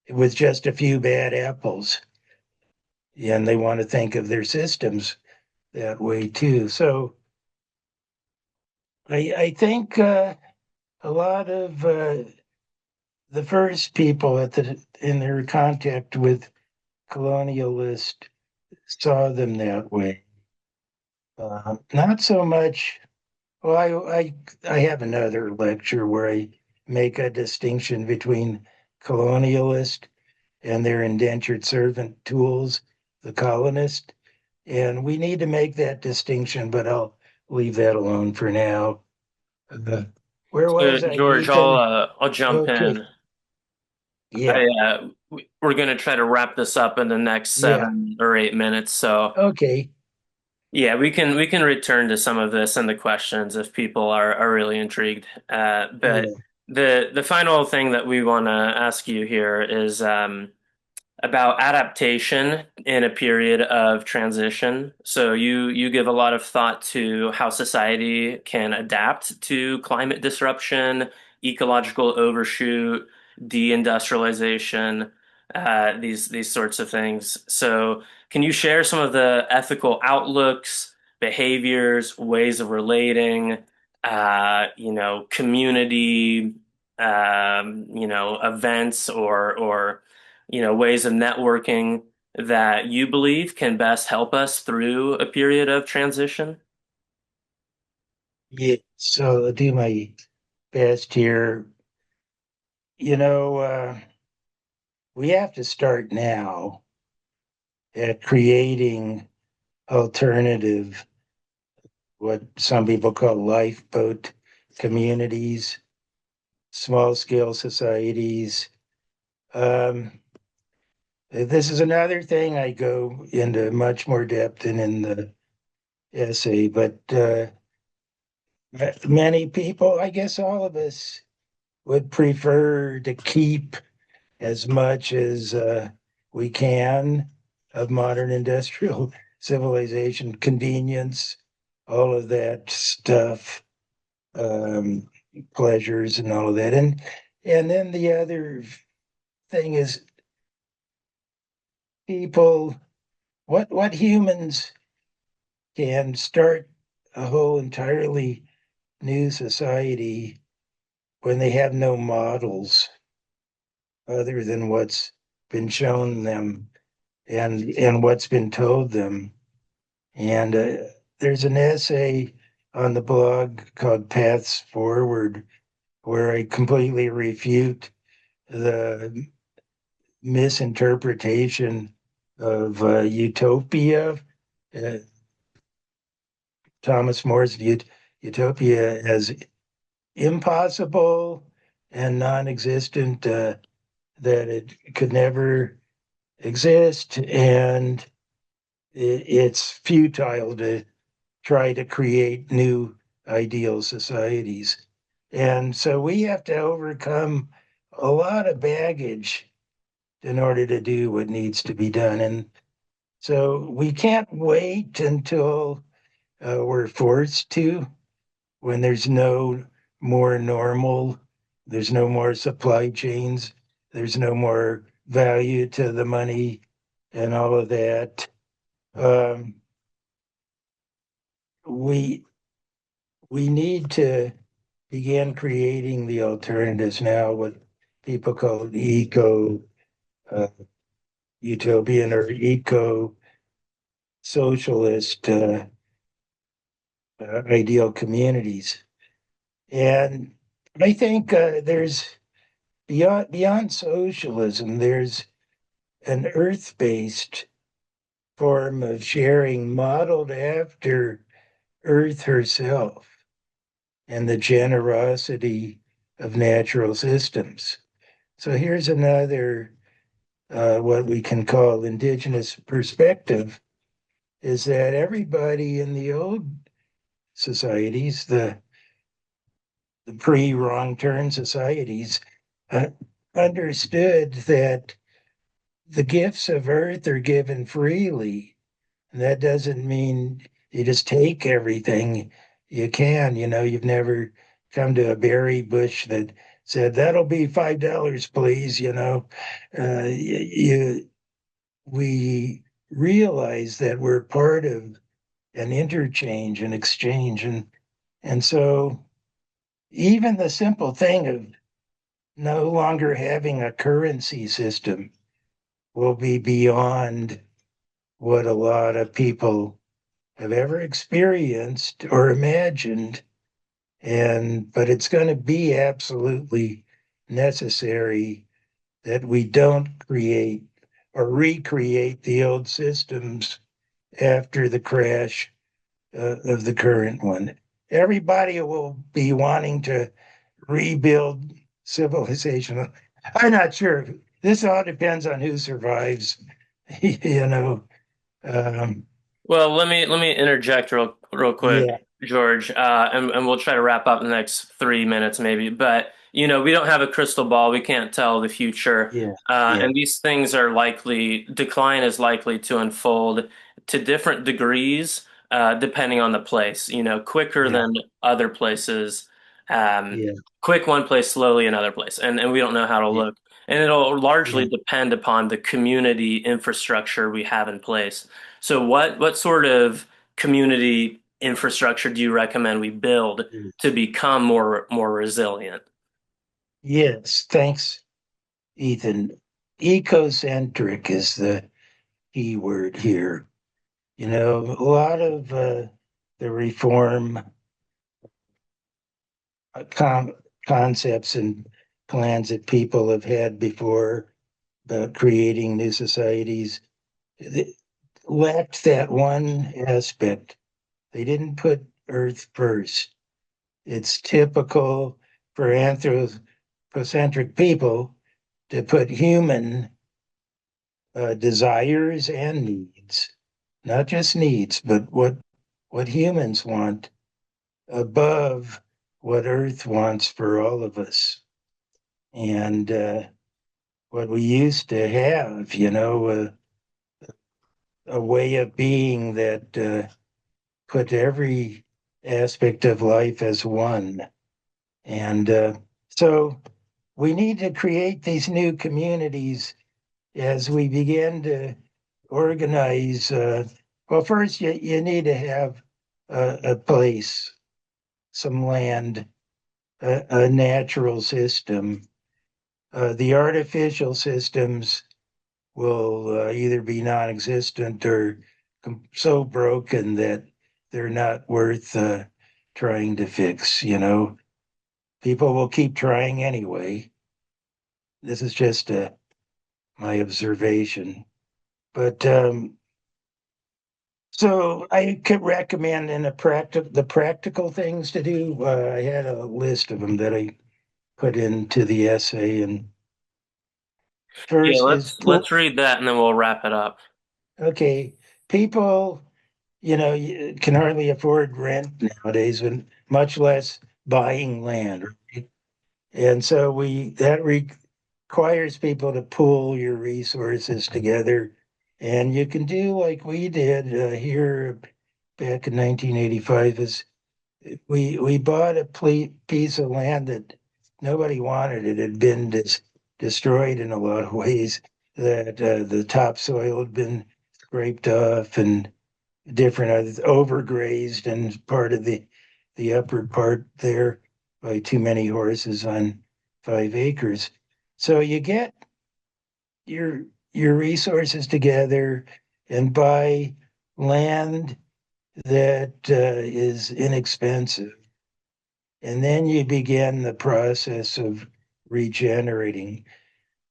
with just a few bad apples. And they want to think of their systems that way too. So I think a lot of the first people in their contact with colonialists saw them that way. Not so much. Well, I have another lecture where I make a distinction between colonialist and their indentured servant tools, the colonist. And we need to make that distinction, but I'll leave that alone for now. Uh, where So, was I? You George, can, I'll jump okay. in. Yeah. We're going to try to wrap this up in the next Yeah. 7 or 8 minutes. So, Okay. yeah, we can return to some of this and the questions if people are really intrigued. But Yeah. the final thing that we want to ask you here is about adaptation in a period of transition. So you give a lot of thought to how society can adapt to climate disruption, ecological overshoot, deindustrialization, these sorts of things. So can you share some of the ethical outlooks, behaviors, ways of relating, community, events or ways of networking that you believe can best help us through a period of transition? Yeah. So I'll do my best here. You know, we have to start now at creating alternative, what some people call lifeboat communities, small scale societies. Um, this is another thing I go into much more depth than in the essay, but many people, I guess all of us, would prefer to keep as much as we can of modern industrial civilization, convenience, all of that stuff, um, pleasures and all of that. And then the other thing is people, what humans can start a whole entirely new society when they have no models other than what's been shown them and what's been told them. And there's an essay on the blog called Paths Forward where I completely refute the misinterpretation of utopia, uh, Thomas More's utopia as impossible and non-existent, that it could never exist, and it's futile to try to create new ideal societies. And so we have to overcome a lot of baggage in order to do what needs to be done. And so we can't wait until we're forced to, when there's no more normal, there's no more supply chains, there's no more value to the money and all of that. Um, we we need to begin creating the alternatives now, what people call eco uh, utopian or eco socialist ideal communities. And I think there's beyond socialism, there's an earth-based form of sharing modeled after Earth herself and the generosity of natural systems. So here's another, what we can call indigenous perspective, is that everybody in the old societies, the pre-wrong turn societies, uh, understood that the gifts of earth are given freely. And that doesn't mean you just take everything you can. You know, you've never come to a berry bush that said, "That'll be $5, please." We realize that we're part of an interchange and exchange, and so even the simple thing of no longer having a currency system will be beyond what a lot of people have ever experienced or imagined. But it's going to be absolutely necessary that we don't create or recreate the old systems after the crash of the current one. Everybody will be wanting to rebuild civilization. I'm not sure. This all depends on who survives. you know. Um, Well, let me interject real quick, yeah, George, and we'll try to wrap up in the next 3 minutes maybe. But we don't have a crystal ball; we can't tell the future, yeah, yeah, and these things are likely decline is likely to unfold to different degrees, depending on the place. Quicker yeah, than other places, um, yeah, quick one place, slowly another place, and we don't know how to yeah, look, and it'll largely yeah. depend upon the community infrastructure we have in place. So what sort of community infrastructure do you recommend we build Yeah. to become more resilient? Yes, thanks, Ethan. Ecocentric is the key word here. A lot of the reform com concepts and plans that people have had before about creating new societies they lacked that one aspect. They didn't put Earth first. It's typical for anthropocentric people to put human desires and needs, not just needs, but what humans want above what Earth wants for all of us. And what we used to have, a way of being that put every aspect of life as one. And so we need to create these new communities as we begin to organize. Well, first, you need to have a place, some land, a natural system. The artificial systems will either be non existent or so broken that they're not worth trying to fix. People will keep trying anyway. This is just my observation. But so I could recommend the practical things to do. I had a list of them that I put into the essay, and Yeah, first is let's read that and then we'll wrap it up. okay. People, you can hardly afford rent nowadays, and much less buying land. Right? And so that requires people to pool your resources together. And you can do like we did here back in 1985 is we bought a piece of land that nobody wanted. It had been destroyed in a lot of ways, that the topsoil had been scraped off and different others overgrazed, and part of the upper part there by too many horses on 5 acres. So you get your your resources together and buy land that is inexpensive, and then you begin the process of regenerating.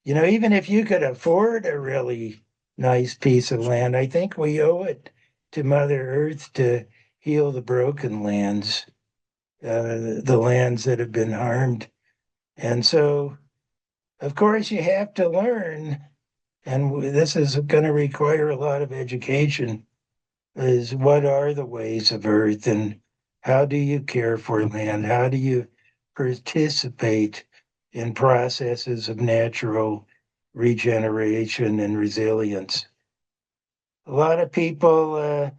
Even if you could afford a really nice piece of land, I think we owe it to Mother Earth to heal the broken lands, the lands that have been harmed. And so, of course, you have to learn, and this is going to require a lot of education, is what are the ways of Earth and how do you care for land? How do you participate in processes of natural regeneration and resilience? A lot of people,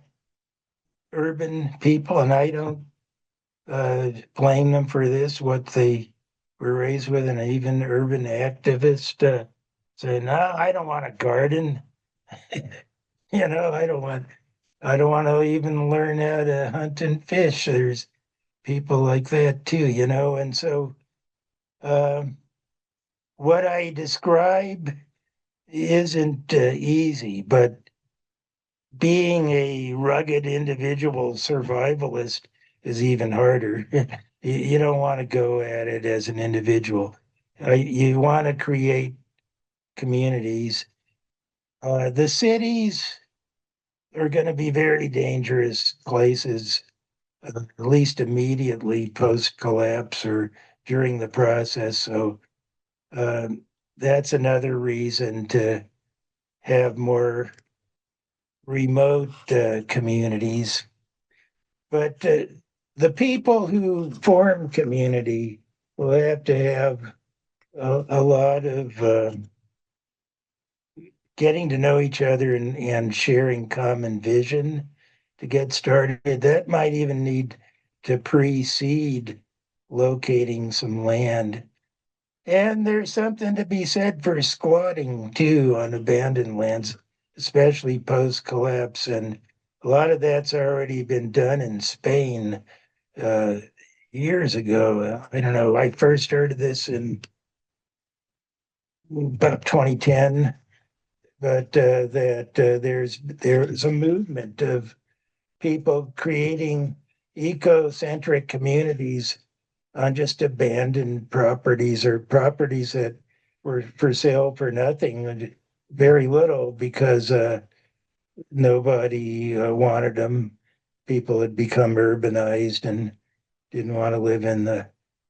urban people, and I don't blame them for this, what they were raised with an even urban activist saying, "No, I don't want to garden. I don't want to even learn how to hunt and fish." There's people like that too, and so um, what I describe isn't easy, but being a rugged individual survivalist is even harder. You don't want to go at it as an individual. You want to create communities. The cities are going to be very dangerous places, at least immediately post collapse or during the process. So um, that's another reason to have more remote communities. But the people who form community will have to have a lot of getting to know each other and sharing common vision to get started. That might even need to precede locating some land. And there's something to be said for squatting too on abandoned lands, especially post collapse. And a lot of that's already been done in Spain uh, years ago. I don't know. I first heard of this in about 2010, but that there's a movement of people creating eco-centric communities on just abandoned properties or properties that were for sale for nothing, very little because nobody wanted them. People had become urbanized and didn't want to live in the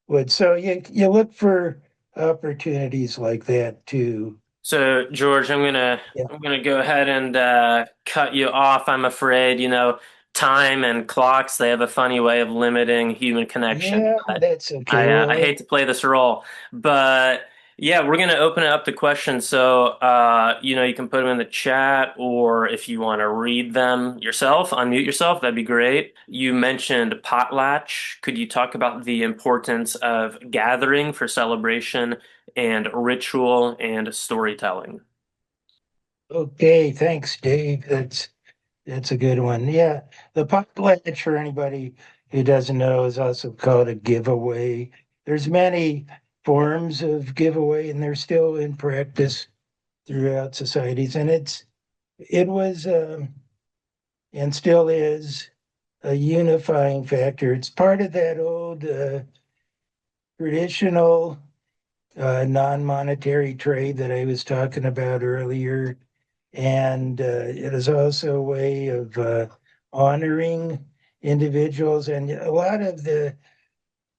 woods. So you look for opportunities like that too. So, George, Yeah, I'm gonna go ahead and cut you off. I'm afraid, time and clocks, they have a funny way of limiting human connection. yeah, But that's okay. I Well, hate to play this role, but yeah, we're gonna open it up to questions. So, you can put them in the chat, or if you want to read them yourself, unmute yourself, that'd be great. You mentioned potlatch. Could you talk about the importance of gathering for celebration and ritual and storytelling? okay, thanks, Dave. That's a good one. Yeah, the potlatch for anybody who doesn't know is also called a giveaway. There's many forms of giveaway, and they're still in practice throughout societies. And it was and still is a unifying factor. It's part of that old traditional non-monetary trade that I was talking about earlier. And it is also a way of honoring individuals. And a lot of the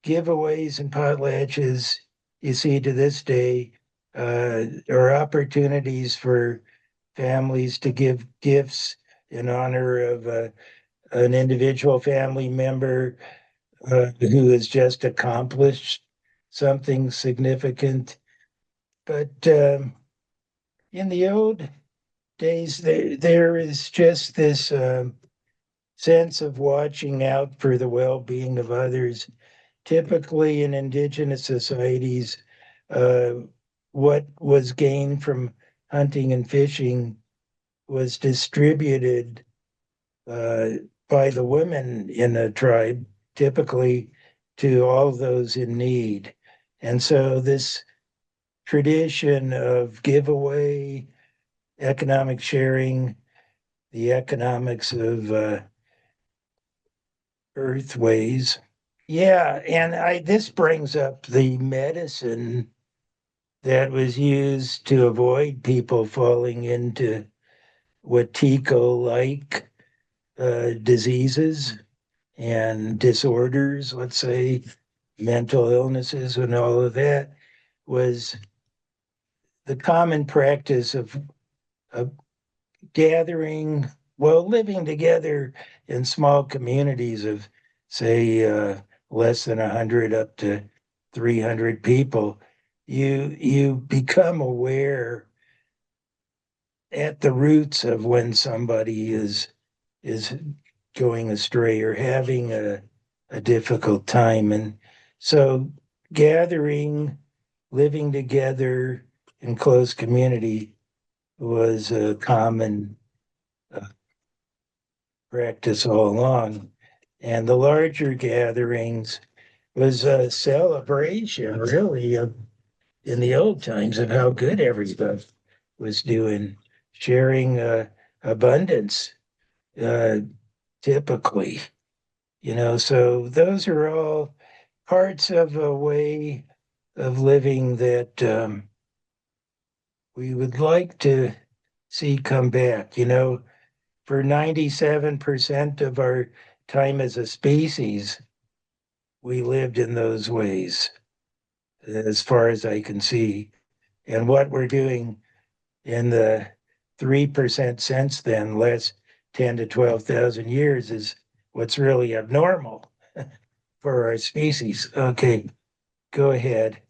giveaways and potlatches you see to this day are opportunities for families to give gifts in honor of an individual family member who has just accomplished something significant. But in the old days, there is just this sense of watching out for the well-being of others. Typically, in indigenous societies, uh, what was gained from hunting and fishing was distributed uh, by the women in a tribe, typically to all those in need. And so, this tradition of giveaway, economic sharing, the economics of earthways. Yeah, and I this brings up the medicine that was used to avoid people falling into Wetiko-like diseases and disorders, let's say mental illnesses and all of that, was the common practice of gathering, well, living together in small communities of, say, less than 100 up to 300 people. You become aware at the roots of when somebody is going astray or having a difficult time. And so gathering, living together in close community was a common practice all along. And the larger gatherings was a celebration, really, in the old times of how good everybody was doing, sharing abundance, uh, typically. So those are all parts of a way of living that we would like to see come back. For 97% of our time as a species, we lived in those ways, as far as I can see. And what we're doing in the 3% since then, last 10 to 12,000 years, is what's really abnormal for our species. Okay, go ahead.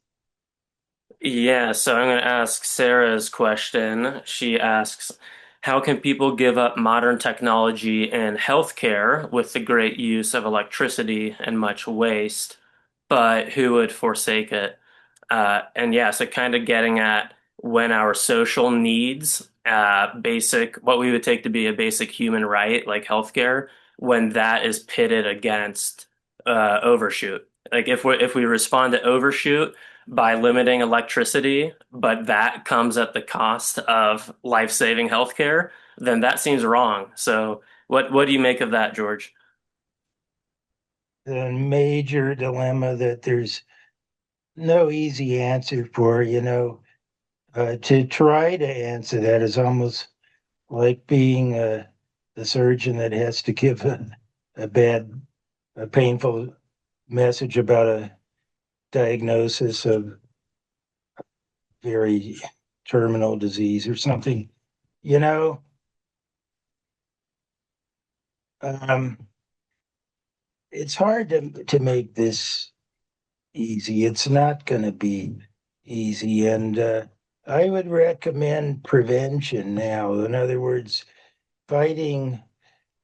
Yeah, so I'm going to ask Sarah's question. She asks, how can people give up modern technology and healthcare with the great use of electricity and much waste, but who would forsake it? And yeah, so kind of getting at when our social needs, basic, what we would take to be a basic human right, like healthcare, when that is pitted against overshoot. Like if we respond to overshoot by limiting electricity, but that comes at the cost of life-saving healthcare, then that seems wrong. So what do you make of that, George? The major dilemma that there's no easy answer for, to try to answer that is almost like being the surgeon that has to give a bad, a painful message about a diagnosis of very terminal disease or something. You know, um, it's hard to make this easy. It's not going to be easy. And I would recommend prevention now. In other words, fighting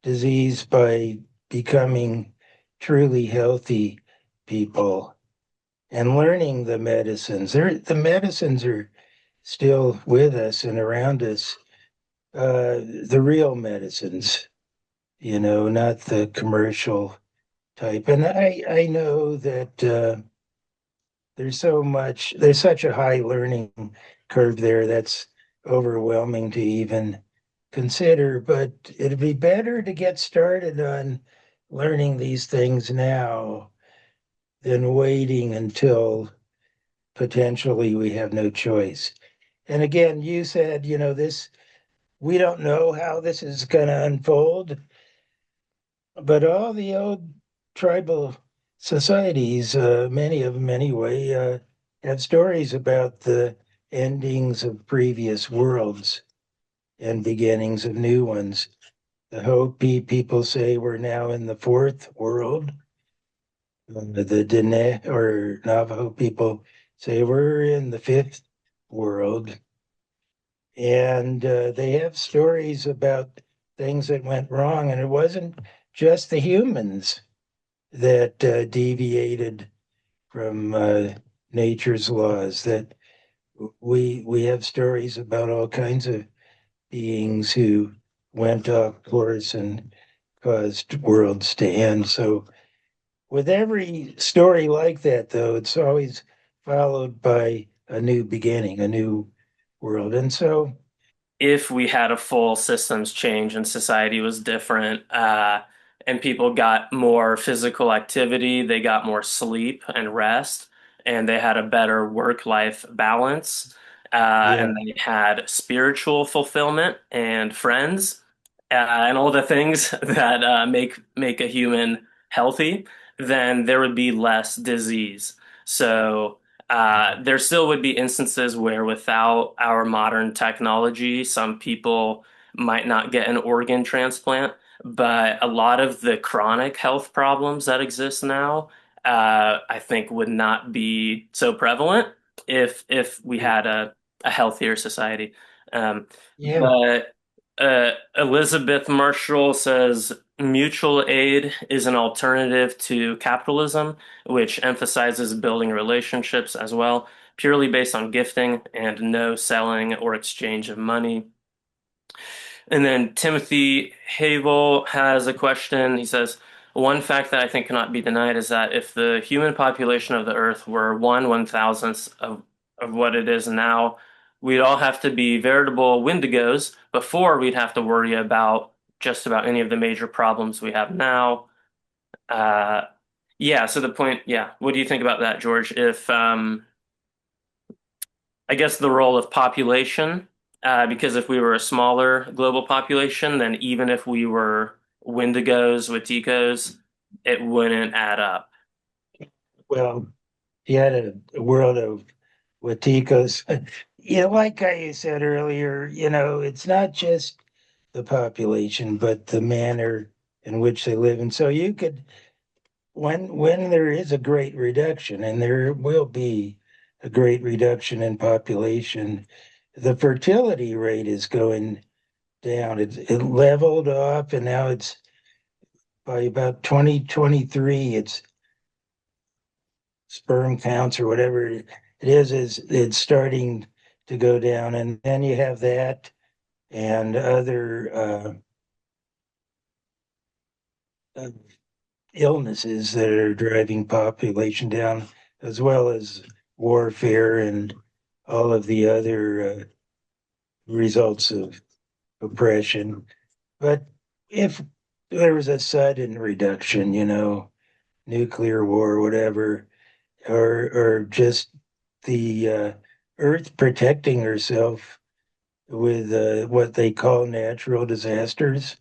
disease by becoming truly healthy people and learning the medicines. The medicines are still with us and around us, the real medicines, not the commercial type. And I know that there's such a high learning curve there that's overwhelming to even consider, but it'd be better to get started on learning these things now than waiting until potentially we have no choice. And again, you said, we don't know how this is going to unfold, but all the old tribal societies, many of them anyway, have stories about the endings of previous worlds and beginnings of new ones. The Hopi people say we're now in the fourth world. The Dene or Navajo people say we're in the fifth world. And they have stories about things that went wrong. And it wasn't just the humans that deviated from nature's laws, that we have stories about all kinds of beings who went off course and caused worlds to end. So with every story like that, though, it's always followed by a new beginning, a new world. And so, If we had a full systems change and society was different, and people got more physical activity, they got more sleep and rest, and they had a better work-life balance, yeah, and they had spiritual fulfillment and friends, and all the things that make a human healthy, then there would be less disease. So there still would be instances where without our modern technology, some people might not get an organ transplant, but a lot of the chronic health problems that exist now, I think would not be so prevalent if we had a healthier society. Um, yeah, but Elizabeth Marshall says, mutual aid is an alternative to capitalism, which emphasizes building relationships as well, purely based on gifting and no selling or exchange of money. And then Timothy Havel has a question. He says, one fact that I think cannot be denied is that if the human population of the Earth were 1/1000th of what it is now, we'd all have to be veritable Wendigos before we'd have to worry about just about any of the major problems we have now. Uh, yeah, so the point, yeah, what do you think about that, George? If I guess the role of population, because if we were a smaller global population, then even if we were Wendigos with Ticos, it wouldn't add up. Well, you had a world of Watikos. Yeah, like I said earlier, it's not just the population, but the manner in which they live. And so you could, when there is a great reduction, and there will be a great reduction in population, the fertility rate is going down. It leveled off, and now it's by about 2023, it's sperm counts or whatever it is it's starting to go down. And then you have that and other uh, illnesses that are driving population down, as well as warfare and all of the other results of oppression. But if there was a sudden reduction, nuclear war, whatever, or just the Earth protecting herself with what they call natural disasters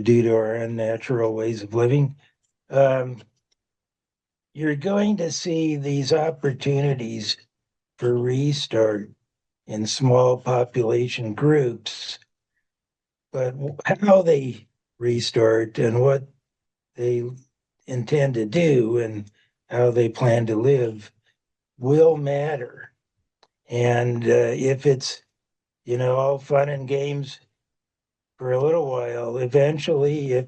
due to our unnatural ways of living, um, you're going to see these opportunities for restart in small population groups, but how they restart and what they intend to do and how they plan to live will matter. And if it's, all fun and games for a little while, eventually, if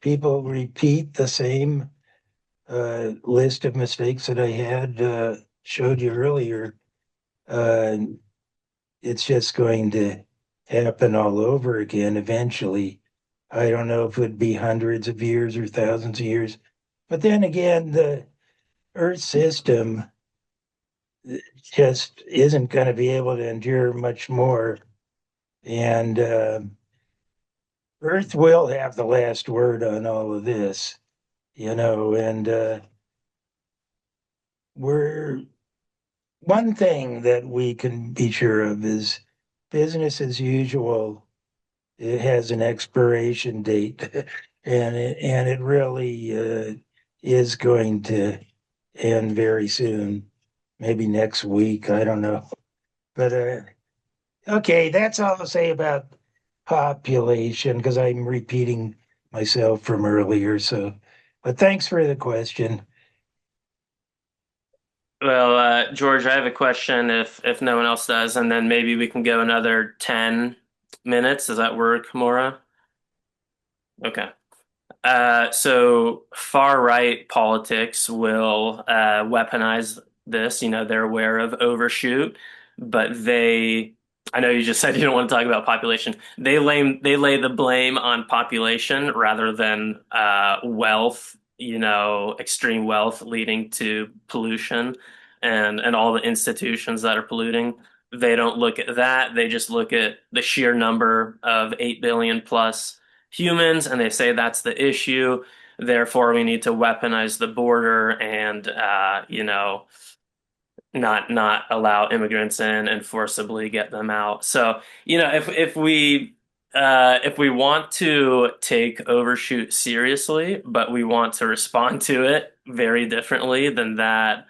people repeat the same list of mistakes that I had showed you earlier, uh, it's just going to happen all over again eventually. I don't know if it would be hundreds of years or thousands of years. But then again, the Earth system just isn't going to be able to endure much more. And Earth will have the last word on all of this, and we're one thing that we can be sure of is business as usual. It has an expiration date, and it really is going to end very soon, maybe next week. I don't know, but okay, that's all I'll say about population because I'm repeating myself from earlier. So, but thanks for the question. Well, George, I have a question if no one else does, and then maybe we can go another 10 minutes. Does that work, Maura? Okay. So far right politics will weaponize this. They're aware of overshoot, but I know you just said you don't want to talk about population. They lay the blame on population rather than wealth, extreme wealth leading to pollution and all the institutions that are polluting. They don't look at that. They just look at the sheer number of 8 billion plus humans, and they say that's the issue. Therefore, we need to weaponize the border and, not allow immigrants in and forcibly get them out. So, if we want to take overshoot seriously, but we want to respond to it very differently than that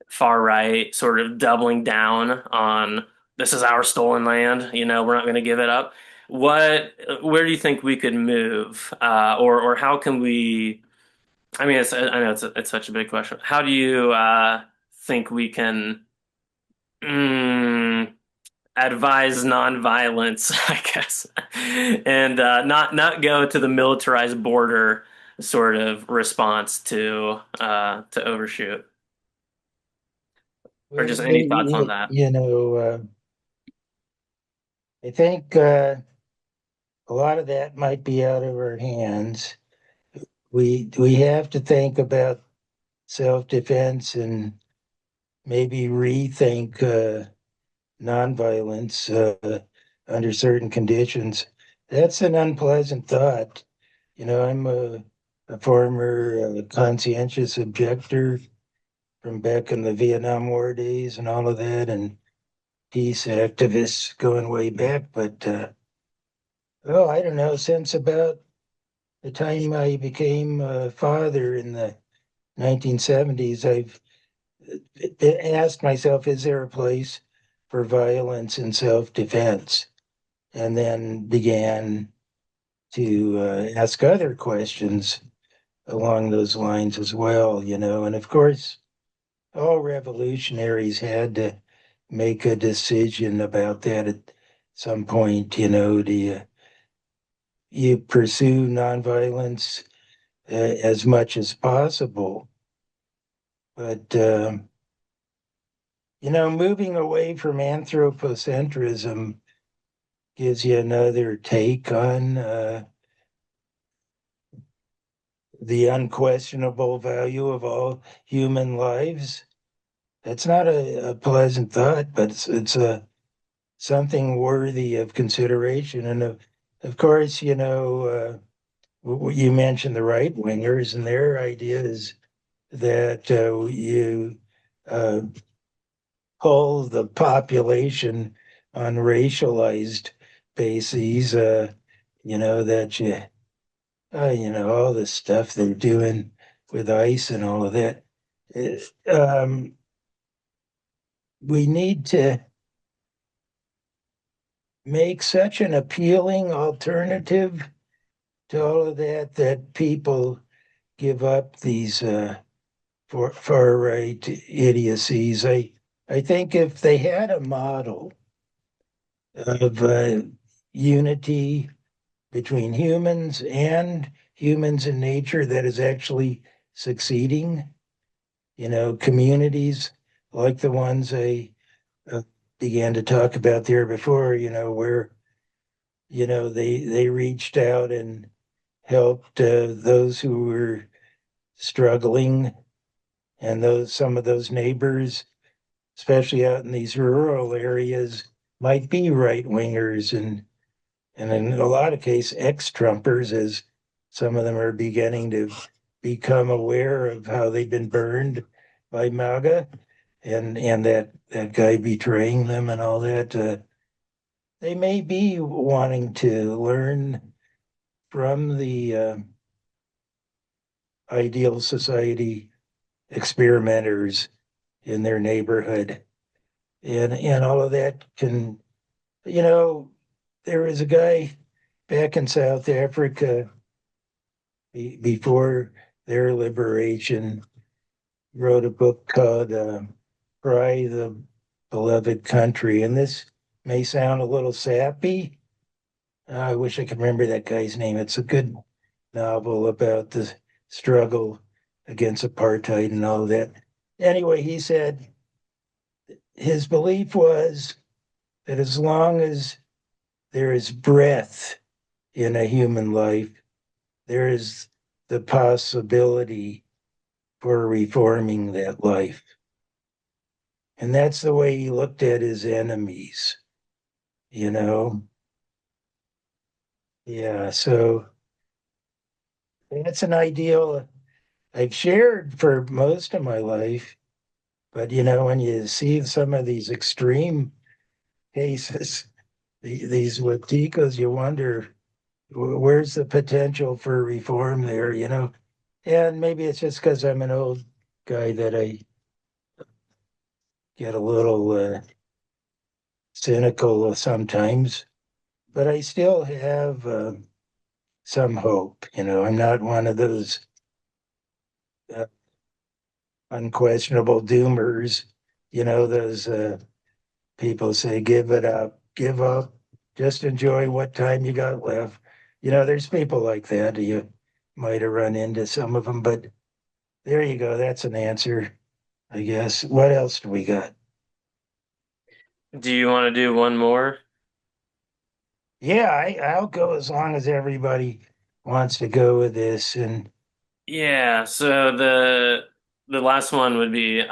far right sort of doubling down on this is our stolen land, we're not going to give it up. Where do you think we could move, or how can we? I mean, I know it's such a big question. How do you think we can? Mm, advise nonviolence, I guess, and not go to the militarized border sort of response to overshoot. Or Well, just any thoughts on that? I think a lot of that might be out of our hands. We have to think about self-defense and maybe rethink nonviolence under certain conditions. That's an unpleasant thought. I'm a former conscientious objector from back in the Vietnam War days and all of that, and peace activists going way back. But oh, I don't know, since about the time I became a father in the 1970s, I've asked myself, is there a place for violence in self-defense? And then began to ask other questions along those lines as well, And of course, all revolutionaries had to make a decision about that at some point, Do you pursue nonviolence as much as possible? But moving away from anthropocentrism gives you another take on the unquestionable value of all human lives. It's not a pleasant thought, but it's a something worthy of consideration. And of course, you mentioned the right wingers, and their idea is that you uh, pull the population on racialized bases. That all the stuff they're doing with ICE and all of that. It, we need to make such an appealing alternative to all of that that people give up these far right idiocies. I think if they had a model of unity between humans and humans in nature that is actually succeeding, communities like the ones I uh, began to talk about there before, where they reached out and helped those who were struggling, and those some of those neighbors, especially out in these rural areas, might be right wingers and in a lot of cases ex-Trumpers, as some of them are beginning to become aware of how they've been burned by MAGA and that guy betraying them and all that. They may be wanting to learn from the ideal society experimenters in their neighborhood, and all of that can, you know, there was a guy back in South Africa before their liberation, wrote a book called Cry the Beloved Country. And this may sound a little sappy. I wish I could remember that guy's name. It's a good novel about the struggle against apartheid and all that. Anyway, he said his belief was that as long as there is breath in a human life, there is the possibility for reforming that life. And that's the way he looked at his enemies, you know? Yeah, so that's an ideal I've shared for most of my life. But, when you see some of these extreme cases, these Watikos, you wonder where's the potential for reform there? And maybe it's just because I'm an old guy that I get a little cynical sometimes, but I still have some hope. I'm not one of those uh, unquestionable doomers, those people say, give it up, give up, just enjoy what time you got left. You know, there's people like that. You might have run into some of them, but there you go. That's an answer, I guess. What else do we got? Do you want to do one more? Yeah, I'll go as long as everybody wants to go with this. And Yeah, so the last one would be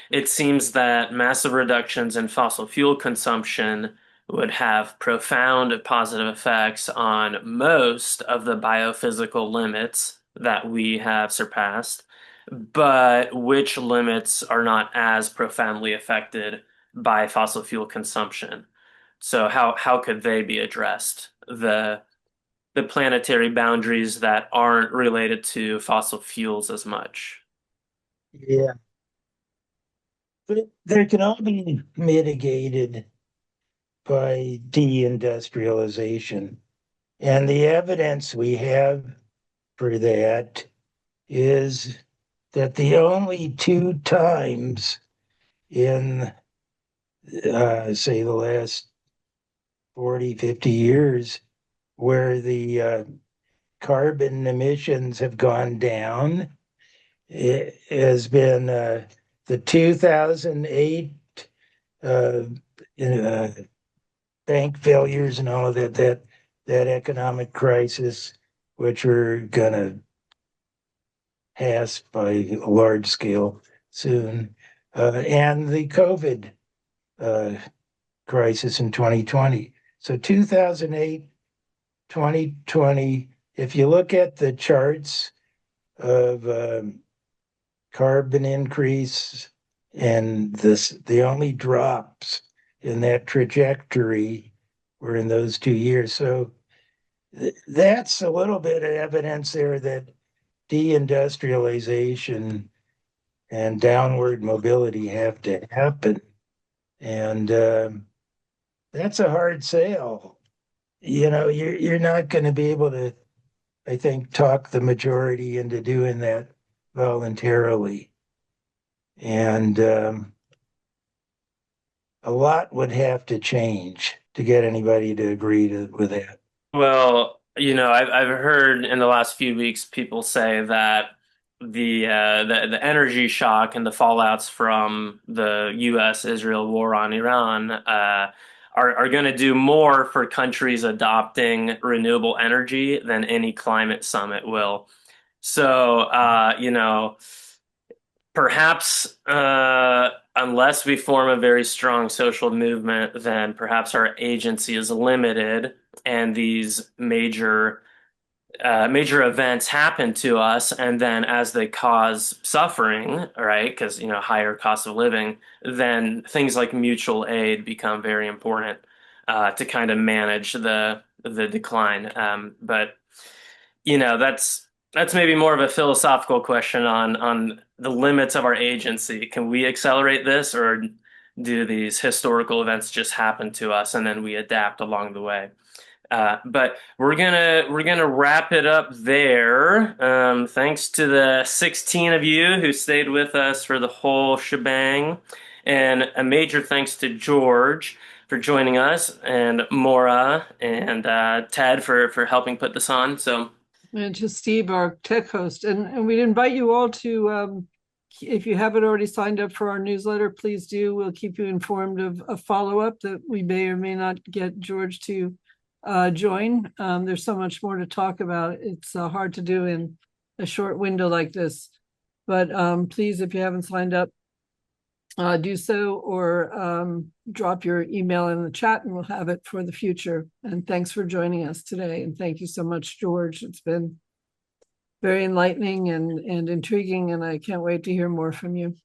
it seems that massive reductions in fossil fuel consumption would have profound positive effects on most of the biophysical limits that we have surpassed, but which limits are not as profoundly affected by fossil fuel consumption? So how could they be addressed? The planetary boundaries that aren't related to fossil fuels as much. yeah, but they can all be mitigated by deindustrialization. And the evidence we have for that is that the only two times in, say, the last 40, 50 years where the carbon emissions have gone down, it has been the 2008 uh, uh, bank failures and all of that economic crisis, which we're gonna pass by a large scale soon, and the COVID uh, crisis in 2020. So 2008, 2020. If you look at the charts of carbon increase and the only drops in that trajectory were in those 2 years. So that's a little bit of evidence there that deindustrialization and downward mobility have to happen. And that's a hard sale. You know, you're not going to be able to, I think, talk the majority into doing that voluntarily. And a lot would have to change to get anybody to agree with that. Well, I've heard in the last few weeks people say that the energy shock and the fallouts from the U.S.-Israel war on Iran are going to do more for countries adopting renewable energy than any climate summit will. So, perhaps unless we form a very strong social movement, then perhaps our agency is limited, and these major events happen to us, and then as they cause suffering, right? Because higher cost of living, then things like mutual aid become very important to kind of manage the decline. But that's maybe more of a philosophical question on the limits of our agency. Can we accelerate this, or do these historical events just happen to us and then we adapt along the way? But we're gonna wrap it up there. Thanks to the 16 of you who stayed with us for the whole shebang, and a major thanks to George for joining us, and Maura and Ted for helping put this on. So. And to Steve, our tech host. And we'd invite you all to, if you haven't already signed up for our newsletter, please do. We'll keep you informed of a follow-up that we may or may not get George to join. There's so much more to talk about. It's hard to do in a short window like this. But please, if you haven't signed up, do so, or drop your email in the chat and we'll have it for the future. And thanks for joining us today. And thank you so much, George. It's been very enlightening and intriguing, and I can't wait to hear more from you.